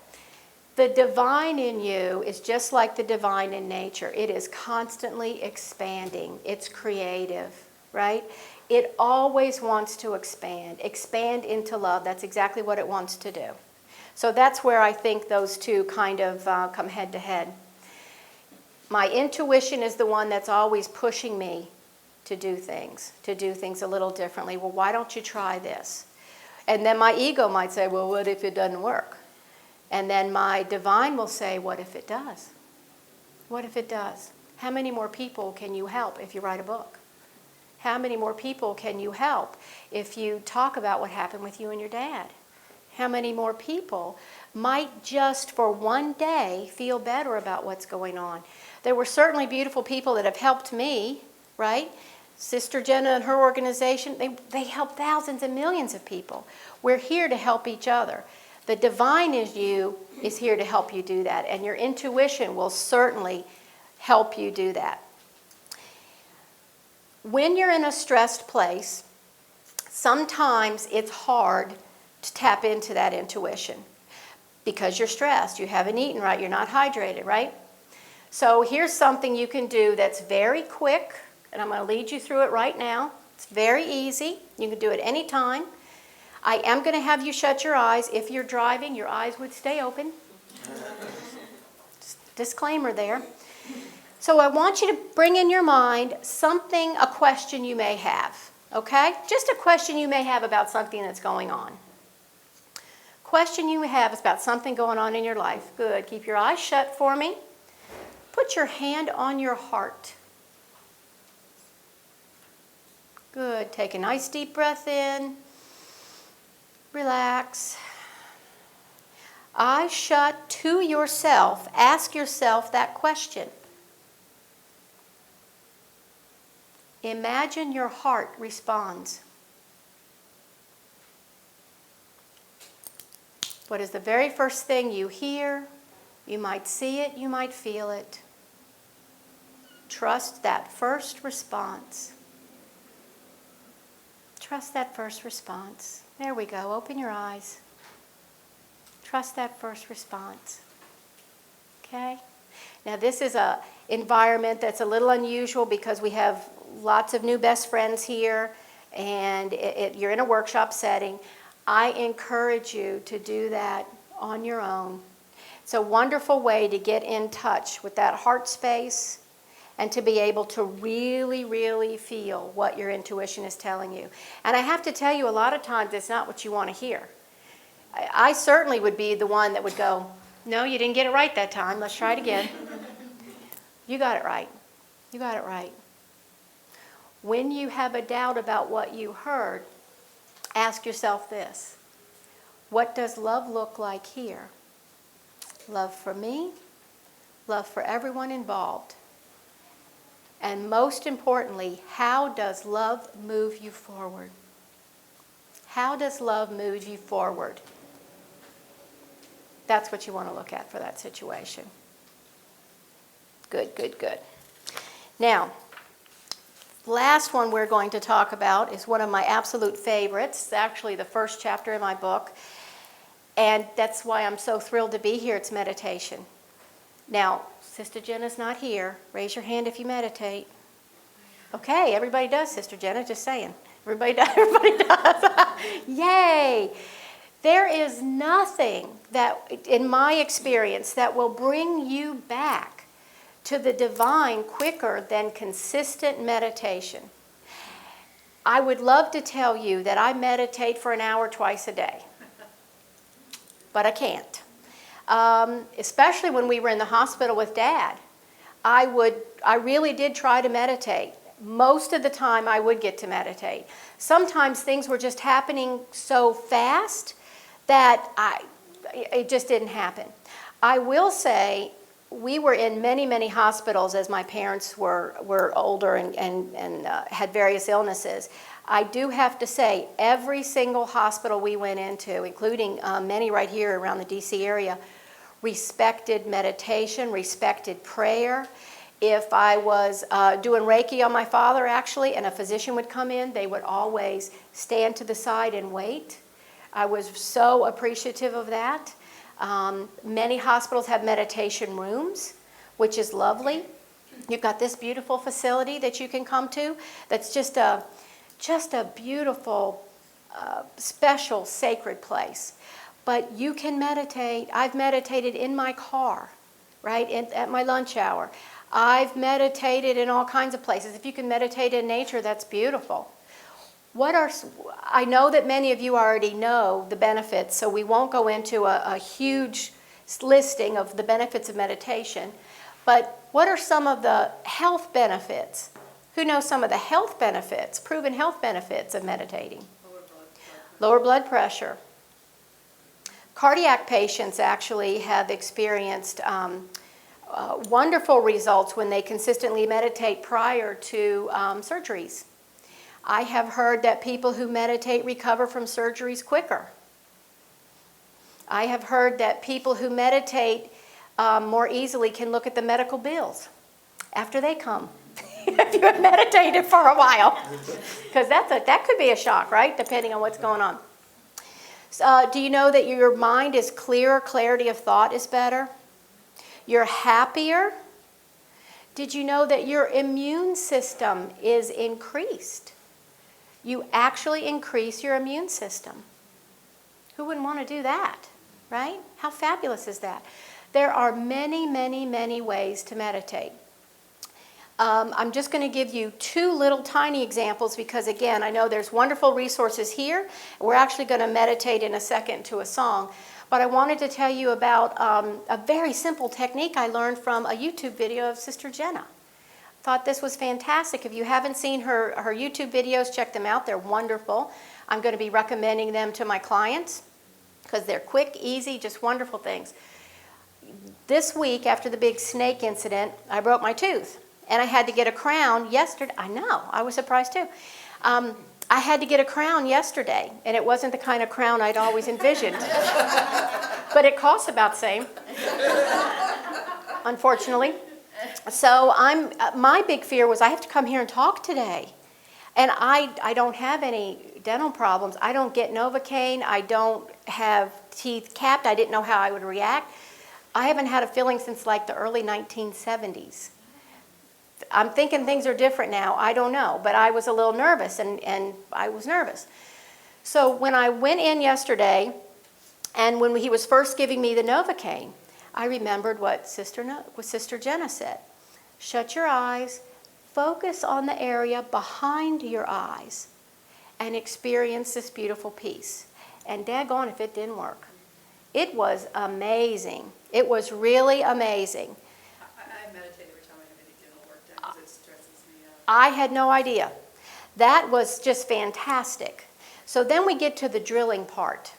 The divine in you is just like the divine in nature. It is constantly expanding. It's creative, right? It always wants to expand into love. That's exactly what it wants to do. So that's where I think those two kind of come head to head. My intuition is the one that's always pushing me to do things a little differently. Well, why don't you try this? And then my ego might say, well, what if it doesn't work? And then my divine will say, what if it does? What if it does? How many more people can you help if you write a book? How many more people can you help if you talk about what happened with you and your dad? How many more people might just for one day feel better about what's going on? There were certainly beautiful people that have helped me, right? Sister Jenna and her organization, they help thousands and millions of people. We're here to help each other. The divine in you is here to help you do that, and your intuition will certainly help you do that. When you're in a stressed place, sometimes it's hard to tap into that intuition because you're stressed. You haven't eaten right. You're not hydrated, right? So here's something you can do that's very quick, and I'm going to lead you through it right now. It's very easy. You can do it anytime. I am going to have you shut your eyes. If you're driving, your eyes would stay open. Just disclaimer there. So I want you to bring in your mind something, a question you may have, okay? Just a question you may have about something that's going on. Question you have is about something going on in your life. Good. Keep your eyes shut for me. Put your hand on your heart. Good. Take a nice deep breath in. Relax. Eyes shut. To yourself, ask yourself that question. Imagine your heart responds. What is the very first thing you hear? You might see it, you might feel it. Trust that first response. Trust that first response. There we go. Open your eyes. Trust that first response. Okay? Now this is an environment that's a little unusual because we have lots of new best friends here and you're in a workshop setting. I encourage you to do that on your own. It's a wonderful way to get in touch with that heart space and to be able to really, really feel what your intuition is telling you. And I have to tell you, a lot of times it's not what you want to hear. I certainly would be the one that would go, no, you didn't get it right that time. Let's try it again. You got it right. You got it right. When you have a doubt about what you heard, ask yourself this. What does love look like here? Love for me, love for everyone involved. And most importantly, how does love move you forward? How does love move you forward? That's what you want to look at for that situation. Good, good, good. Now, last one we're going to talk about is one of my absolute favorites. It's actually the first chapter in my book. And that's why I'm so thrilled to be here. It's meditation. Now, Sister Jenna's not here. Raise your hand if you meditate. Okay, everybody does, Sister Jenna, just saying. Everybody does, everybody does. Yay! There is nothing that, in my experience, that will bring you back to the divine quicker than consistent meditation. I would love to tell you that I meditate for an hour twice a day, but I can't. Especially when we were in the hospital with Dad, I really did try to meditate. Most of the time I would get to meditate. Sometimes things were just happening so fast that it just didn't happen. I will say we were in many, many hospitals as my parents were older and had various illnesses. I do have to say, every single hospital we went into, including many right here around the DC area, respected meditation, respected prayer. If I was doing Reiki on my father, actually, and a physician would come in, they would always stand to the side and wait. I was so appreciative of that. Many hospitals have meditation rooms, which is lovely. You've got this beautiful facility that you can come to that's just a beautiful, special, sacred place. But you can meditate. I've meditated in my car, right, at my lunch hour. I've meditated in all kinds of places. If you can meditate in nature, that's beautiful. I know that many of you already know the benefits, so we won't go into a huge listing of the benefits of meditation. But what are some of the health benefits? Who knows some of the health benefits, proven health benefits of meditating? Lower blood pressure. Cardiac patients actually have experienced wonderful results when they consistently meditate prior to surgeries. I have heard that people who meditate recover from surgeries quicker. I have heard that people who meditate more easily can look at the medical bills after they come. If you have meditated for a while. Because that could be a shock, right? Depending on what's going on. Do you know that your mind is clearer, clarity of thought is better? You're happier. Did you know that your immune system is increased? You actually increase your immune system. Who wouldn't want to do that, right? How fabulous is that? There are many, many, many ways to meditate. I'm just going to give you two little tiny examples because, again, I know there's wonderful resources here. We're actually going to meditate in a second to a song. But I wanted to tell you about a very simple technique I learned from a YouTube video of Sister Jenna. Thought this was fantastic. If you haven't seen her YouTube videos, check them out. They're wonderful. I'm going to be recommending them to my clients because they're quick, easy, just wonderful things. This week, after the big snake incident, I broke my tooth. And I had to get a crown yesterday. I know, I was surprised too. I had to get a crown yesterday, and it wasn't the kind of crown I'd always envisioned. But it costs about the same, unfortunately. So my big fear was I have to come here and talk today. And I don't have any dental problems. I don't get Novocaine. I don't have teeth capped. I didn't know how I would react. I haven't had a filling since like the early 1970s. I'm thinking things are different now. I don't know. But I was a little nervous, and I was nervous. So when I went in yesterday, and when he was first giving me the Novocaine, I remembered what Sister Jenna said. Shut your eyes, focus on the area behind your eyes, and experience this beautiful peace. And daggone if it didn't work. It was amazing. It was really amazing. I meditate every time I have any dental work done because it stresses me out. I had no idea. That was just fantastic. So then we get to the drilling part,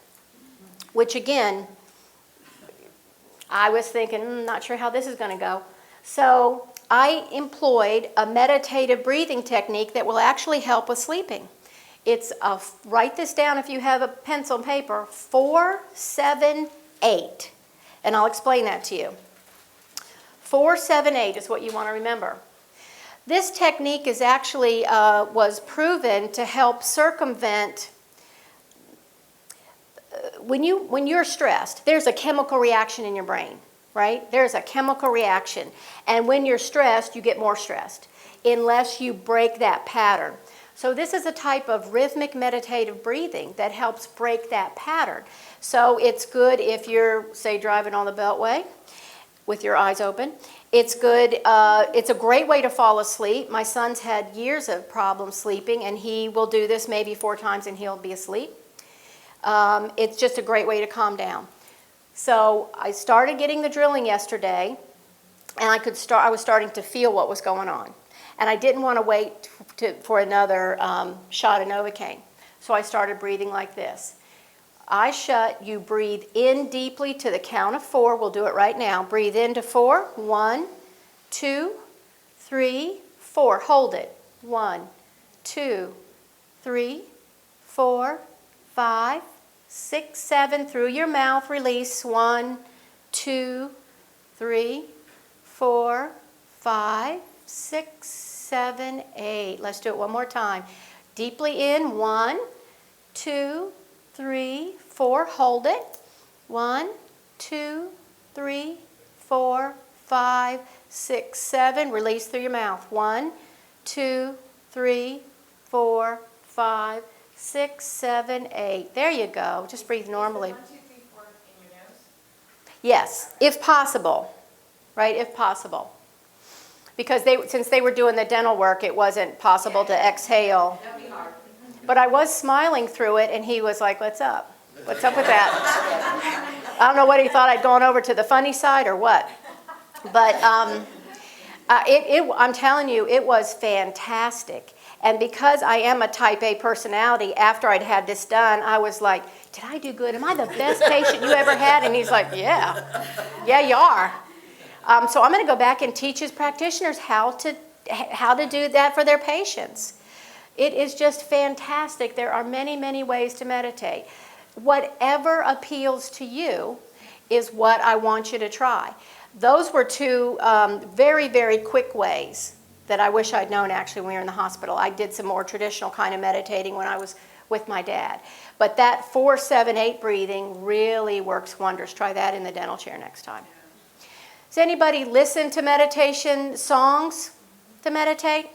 which again, I was thinking, not sure how this is going to go. So I employed a meditative breathing technique that will actually help with sleeping. It's write this down if you have a pencil and paper, 4-7-8. And I'll explain that to you. 4-7-8 is what you want to remember. This technique is actually was proven to help circumvent when you're stressed, there's a chemical reaction in your brain, right? There's a chemical reaction. And when you're stressed, you get more stressed unless you break that pattern. So this is a type of rhythmic meditative breathing that helps break that pattern. So it's good if you're, say, driving on the Beltway with your eyes open. It's good. It's a great way to fall asleep. My son's had years of problems sleeping, and he will do this maybe 4 times and he'll be asleep. It's just a great way to calm down. So I started getting the drilling yesterday, and I was starting to feel what was going on. And I didn't want to wait for another shot of Novocaine. So I started breathing like this. Eyes shut, you breathe in deeply to the count of 4. We'll do it right now. Breathe into 4. 1, 2, 3, 4. Hold it. 1, 2, 3, 4, 5, 6, 7. Through your mouth, release. 1, 2, 3, 4, 5, 6, 7, 8. Let's do it one more time. Deeply in. 1, 2, 3, 4. Hold it. 1, 2, 3, 4, 5, 6, 7. Release through your mouth. 1, 2, 3, 4, 5, 6, 7, 8. There you go. Just breathe normally. 1, 2, 3, 4 in your nose? Yes, if possible. Right, if possible. Because since they were doing the dental work, it wasn't possible to exhale. That'd be hard. But I was smiling through it, and he was like, what's up? What's up with that? I don't know what he thought, I'd gone over to the funny side or what. But I'm telling you, it was fantastic. And because I am a type A personality, after I'd had this done, I was like, did I do good? Am I the best patient you ever had? And he's like, yeah. Yeah, you are. So I'm going to go back and teach his practitioners how to do that for their patients. It is just fantastic. There are many, many ways to meditate. Whatever appeals to you is what I want you to try. Those were two very, very quick ways that I wish I'd known actually when we were in the hospital. I did some more traditional kind of meditating when I was with my dad. But that 4, 7, 8 breathing really works wonders. Try that in the dental chair next time. Does anybody listen to meditation songs to meditate?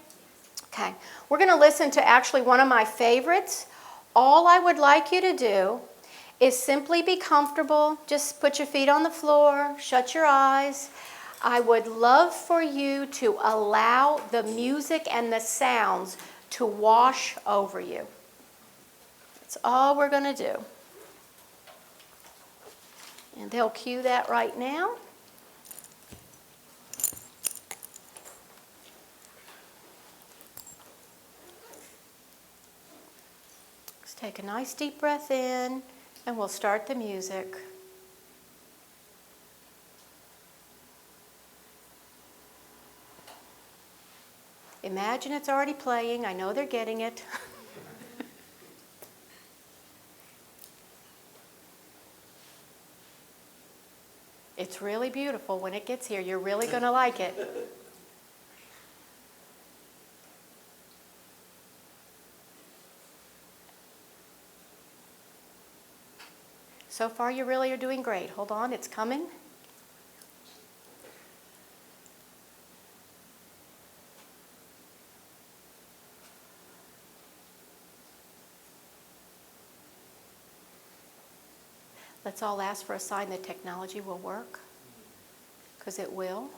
Okay. We're going to listen to actually one of my favorites. All I would like you to do is simply be comfortable. Just put your feet on the floor, shut your eyes. I would love for you to allow the music and the sounds to wash over you. That's all we're going to do. And they'll cue that right now. Let's take a nice deep breath in, and we'll start the music. Imagine it's already playing. I know they're getting it. It's really beautiful when it gets here. You're really going to like it. So far, you really are doing great. Hold on, it's coming. Let's all ask for a sign that technology will work, because it will.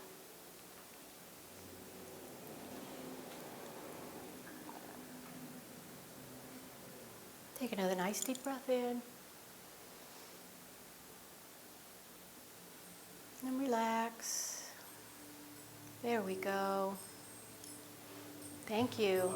Take another nice deep breath in. And relax. There we go. Thank you.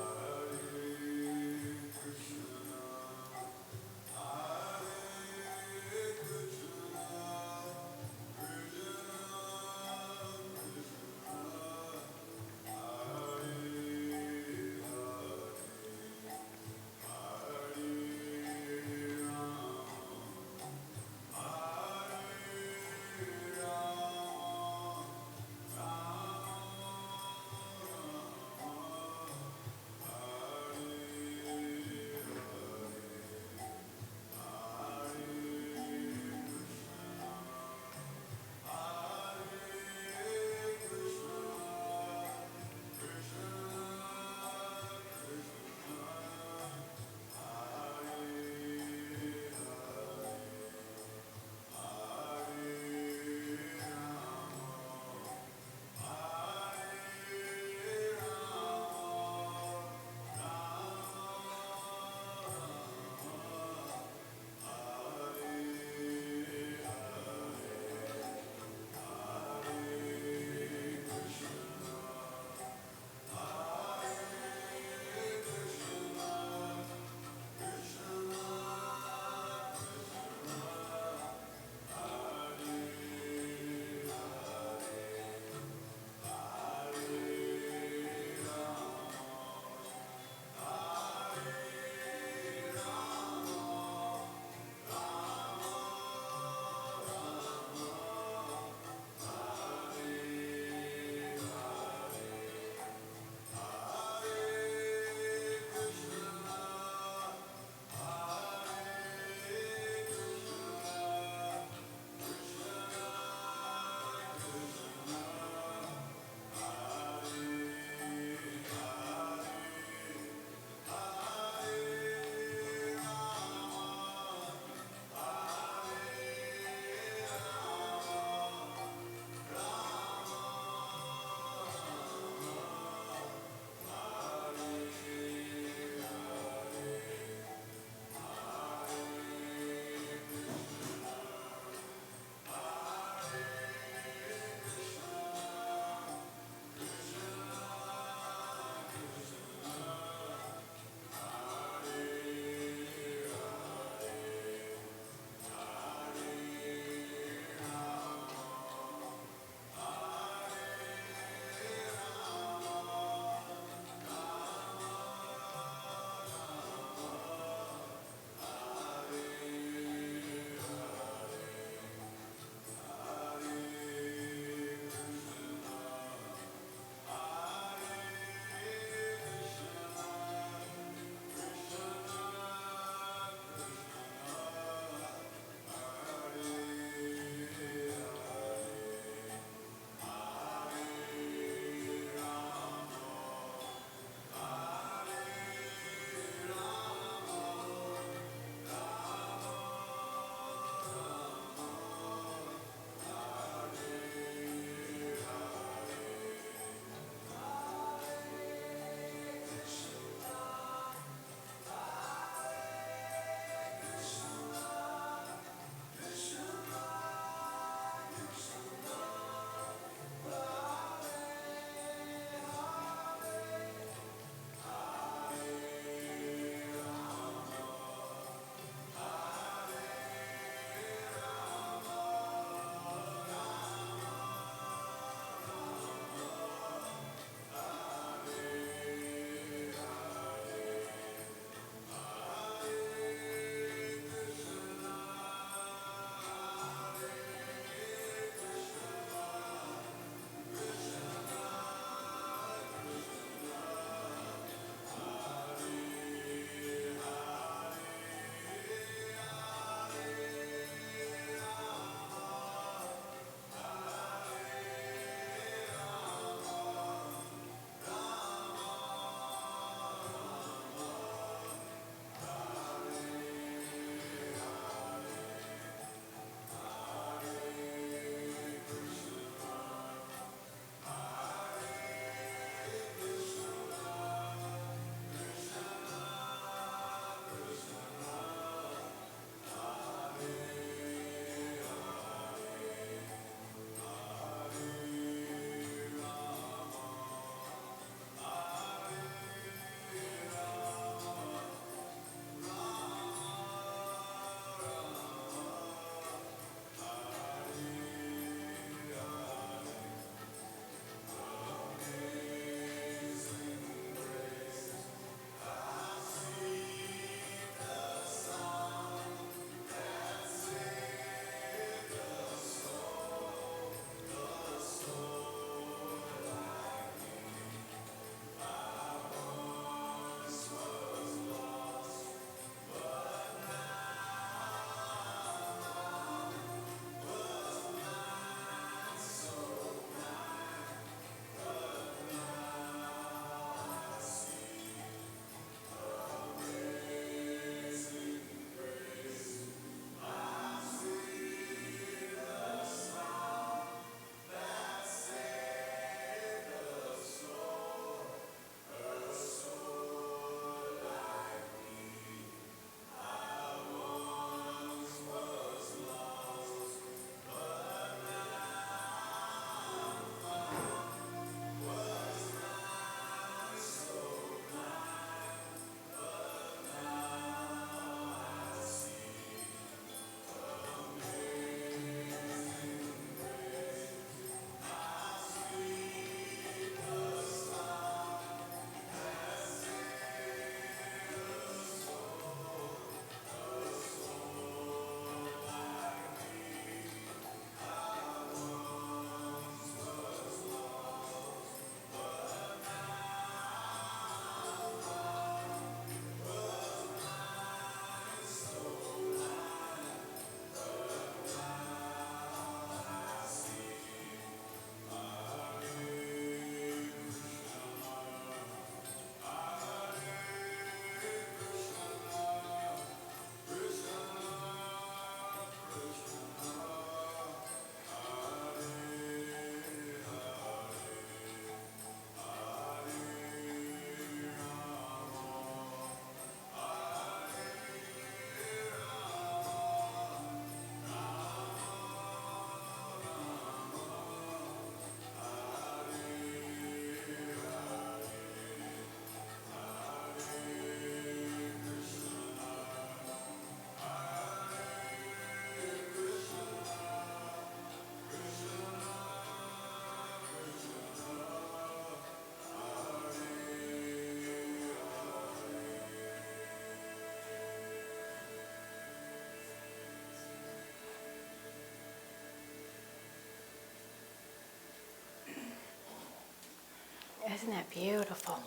Isn't that beautiful?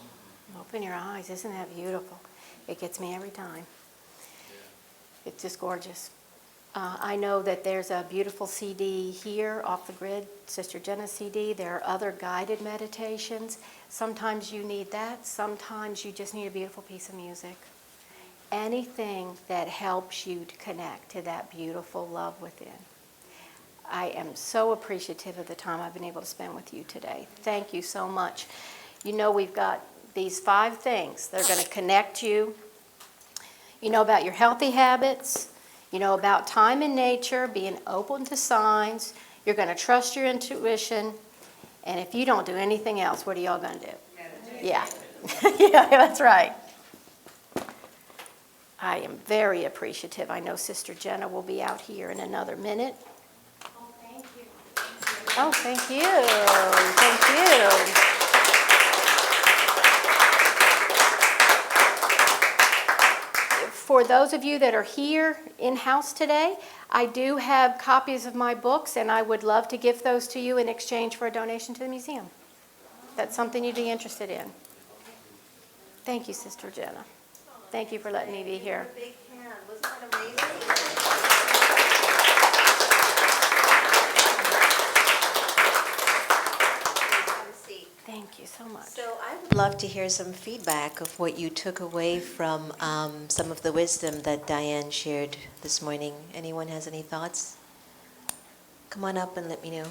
Open your eyes. Isn't that beautiful? It gets me every time. It's just gorgeous. I know that there's a beautiful CD here off the grid, Sister Jenna's CD. There are other guided meditations. Sometimes you need that. Sometimes you just need a beautiful piece of music. Anything that helps you to connect to that beautiful love within. I am so appreciative of the time I've been able to spend with you today. Thank you so much. You know, we've got these 5 things that are going to connect you. You know about your healthy habits. You know about time in nature, being open to signs. You're going to trust your intuition. And if you don't do anything else, what are y'all going to do? Meditate. Yeah. Yeah, that's right. I am very appreciative. I know Sister Jenna will be out here in another minute. Oh, thank you. Oh, thank you. Thank you. For those of you that are here in-house today, I do have copies of my books, and I would love to give those to you in exchange for a donation to the museum. That's something you'd be interested in. Thank you, Sister Jenna. Thank you for letting me be here. Big hand. Wasn't that amazing? Thank you so much. So I would love to hear some feedback of what you took away from some of the wisdom that Diane shared this morning. Anyone has any thoughts? Come on up and let me know.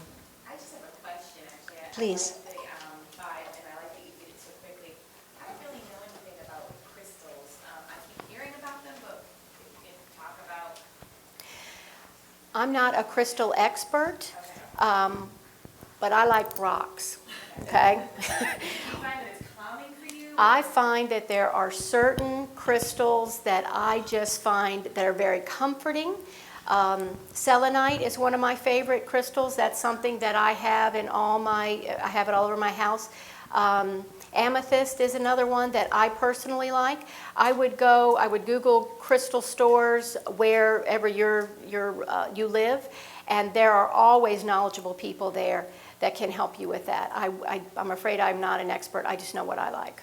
I just have a question, actually. Please. I like the vibe, and I like that you did it so quickly. I don't really know anything about crystals. I keep hearing about them, but if you can talk about... I'm not a crystal expert, but I like rocks, okay? Do you find that it's calming for you? I find that there are certain crystals that I just find that are very comforting. Selenite is one of my favorite crystals. That's something that I have in I have it all over my house. Amethyst is another one that I personally like. I would Google crystal stores wherever you live, and there are always knowledgeable people there that can help you with that. I'm afraid I'm not an expert. I just know what I like.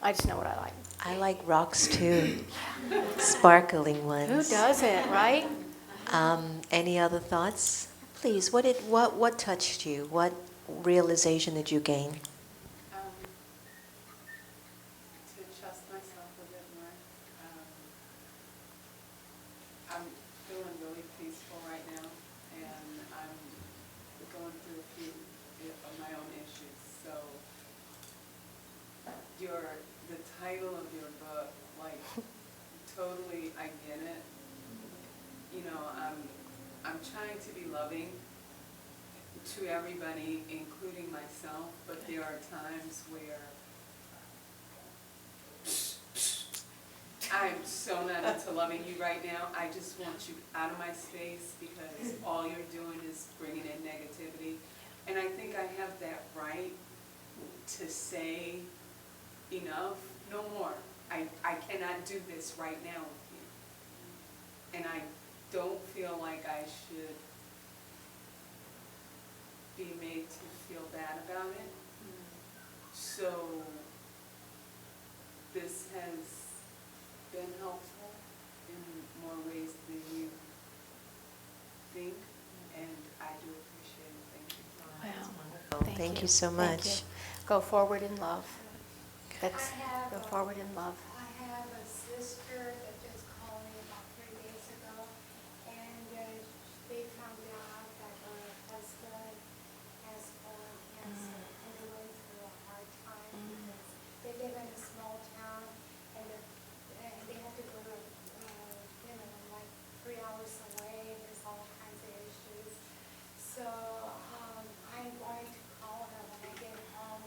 I just know what I like. I like rocks too, sparkling ones. Who doesn't, right? Any other thoughts? Please, what touched you? What realization did you gain? To trust myself a bit more. I'm feeling really peaceful right now, and I'm going through a few of my own issues. So, the title of your book, like, totally, I get it. You know, I'm trying to be loving to everybody, including myself, but there are times where I'm so not into loving you right now. I just want you out of my space because all you're doing is bringing in negativity. And I think I have that right to say enough, no more. I cannot do this right now with you. And I don't feel like I should be made to feel bad about it. So this has been helpful in more ways than you think, and I do appreciate it. Thank you. Wow. Thank you so much. Thank you. Go forward in love. Go I forward in love. have a sister that just called me about 3 days ago, and they found out that her husband has colon cancer, and they're going through a hard time because they live in a small town, and they have to go to, like 3 hours away. There's all kinds of issues. So I'm going to call her when I get home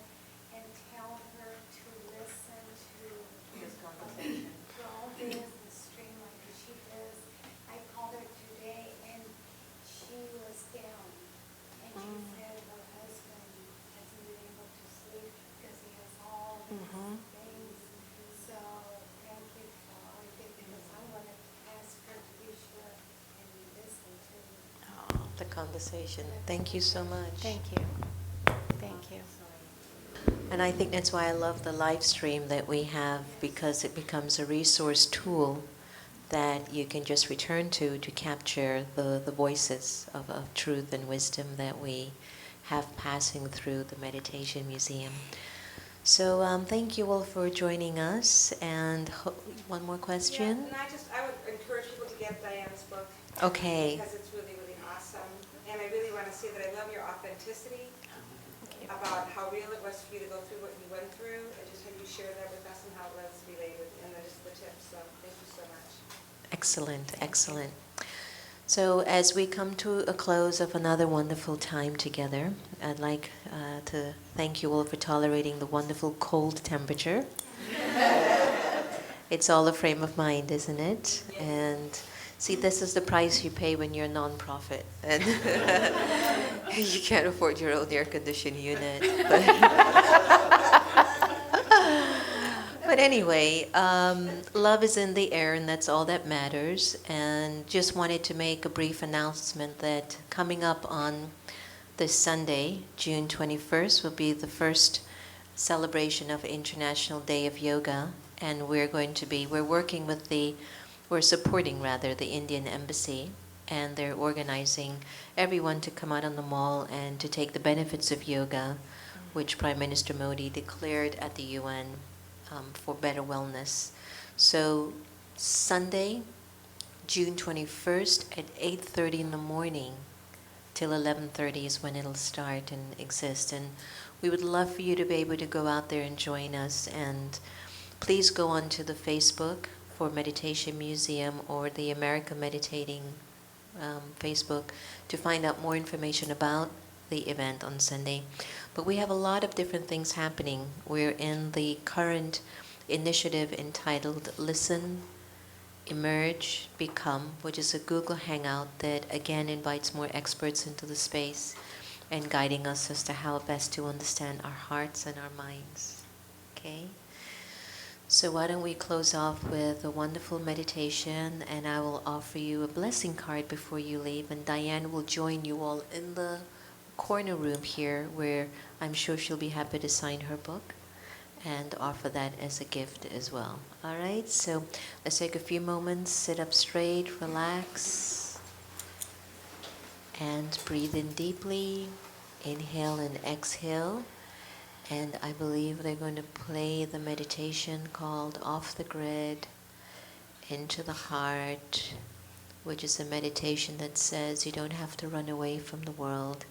and tell her to listen to This conversation. all this and stream like she does. I called her today and she was down. And she said her husband hasn't been able to sleep because he has all these things. So thank you for everything because I want to ask her to be sure and listen to The conversation. Thank you so much. Thank you. Thank you. And I think that's why I love the live stream that we have, because it becomes a resource tool that you can just return to capture the voices of truth and wisdom that we have passing through the Meditation Museum. So thank you all for joining us. And one more question? Yeah, and I would encourage people to get Diane's book. Okay. Because it's really, really awesome. And I really want to say that I love your authenticity about how real it was for you to go through what you went through, and just have you share that with us and how it was related, and just the tips. So thank you so much. Excellent, excellent. So as we come to a close of another wonderful time together, I'd like to thank you all for tolerating the wonderful cold temperature. It's all a frame of mind, isn't it? And see, this is the price you pay when you're a non-profit. And you can't afford your own air-conditioned unit. But anyway, love is in the air, and that's all that matters. And just wanted to make a brief announcement that coming up on this Sunday, June 21st, will be the first celebration of International Day of Yoga. And we're supporting the Indian Embassy, and they're organizing everyone to come out on the mall and to take the benefits of yoga, which Prime Minister Modi declared at the UN for better wellness. So Sunday, June 21st at 8:30 in the morning till 11:30 is when it'll start and exist. And we would love for you to be able to go out there and join us. And please go on to the Facebook for Meditation Museum or the America Meditating Facebook to find out more information about the event on Sunday. But we have a lot of different things happening. We're in the current initiative entitled Listen, Emerge, Become, which is a Google Hangout that again invites more experts into the space and guiding us as to how best to understand our hearts and our minds. Okay? So why don't we close off with a wonderful meditation, and I will offer you a blessing card before you leave, and Diane will join you all in the corner room here, where I'm sure she'll be happy to sign her book and offer that as a gift as well. All right, so let's take a few moments, sit up straight, relax, and breathe in deeply. Inhale and exhale. And I believe they're going to play the meditation called Off the Grid, Into the Heart, which is a meditation that says you don't have to run away from the world,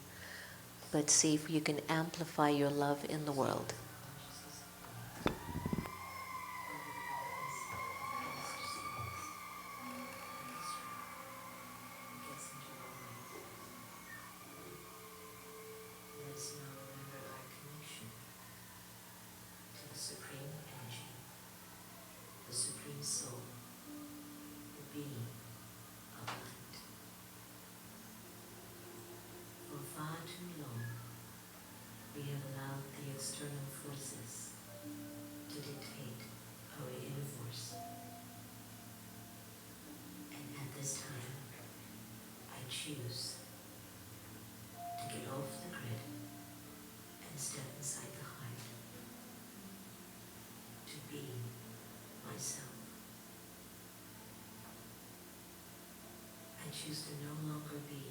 but see if you can amplify your love in the world. External forces to dictate our inner force. And at this time, I choose to get off the grid and step inside the heart, to be myself. I choose to no longer be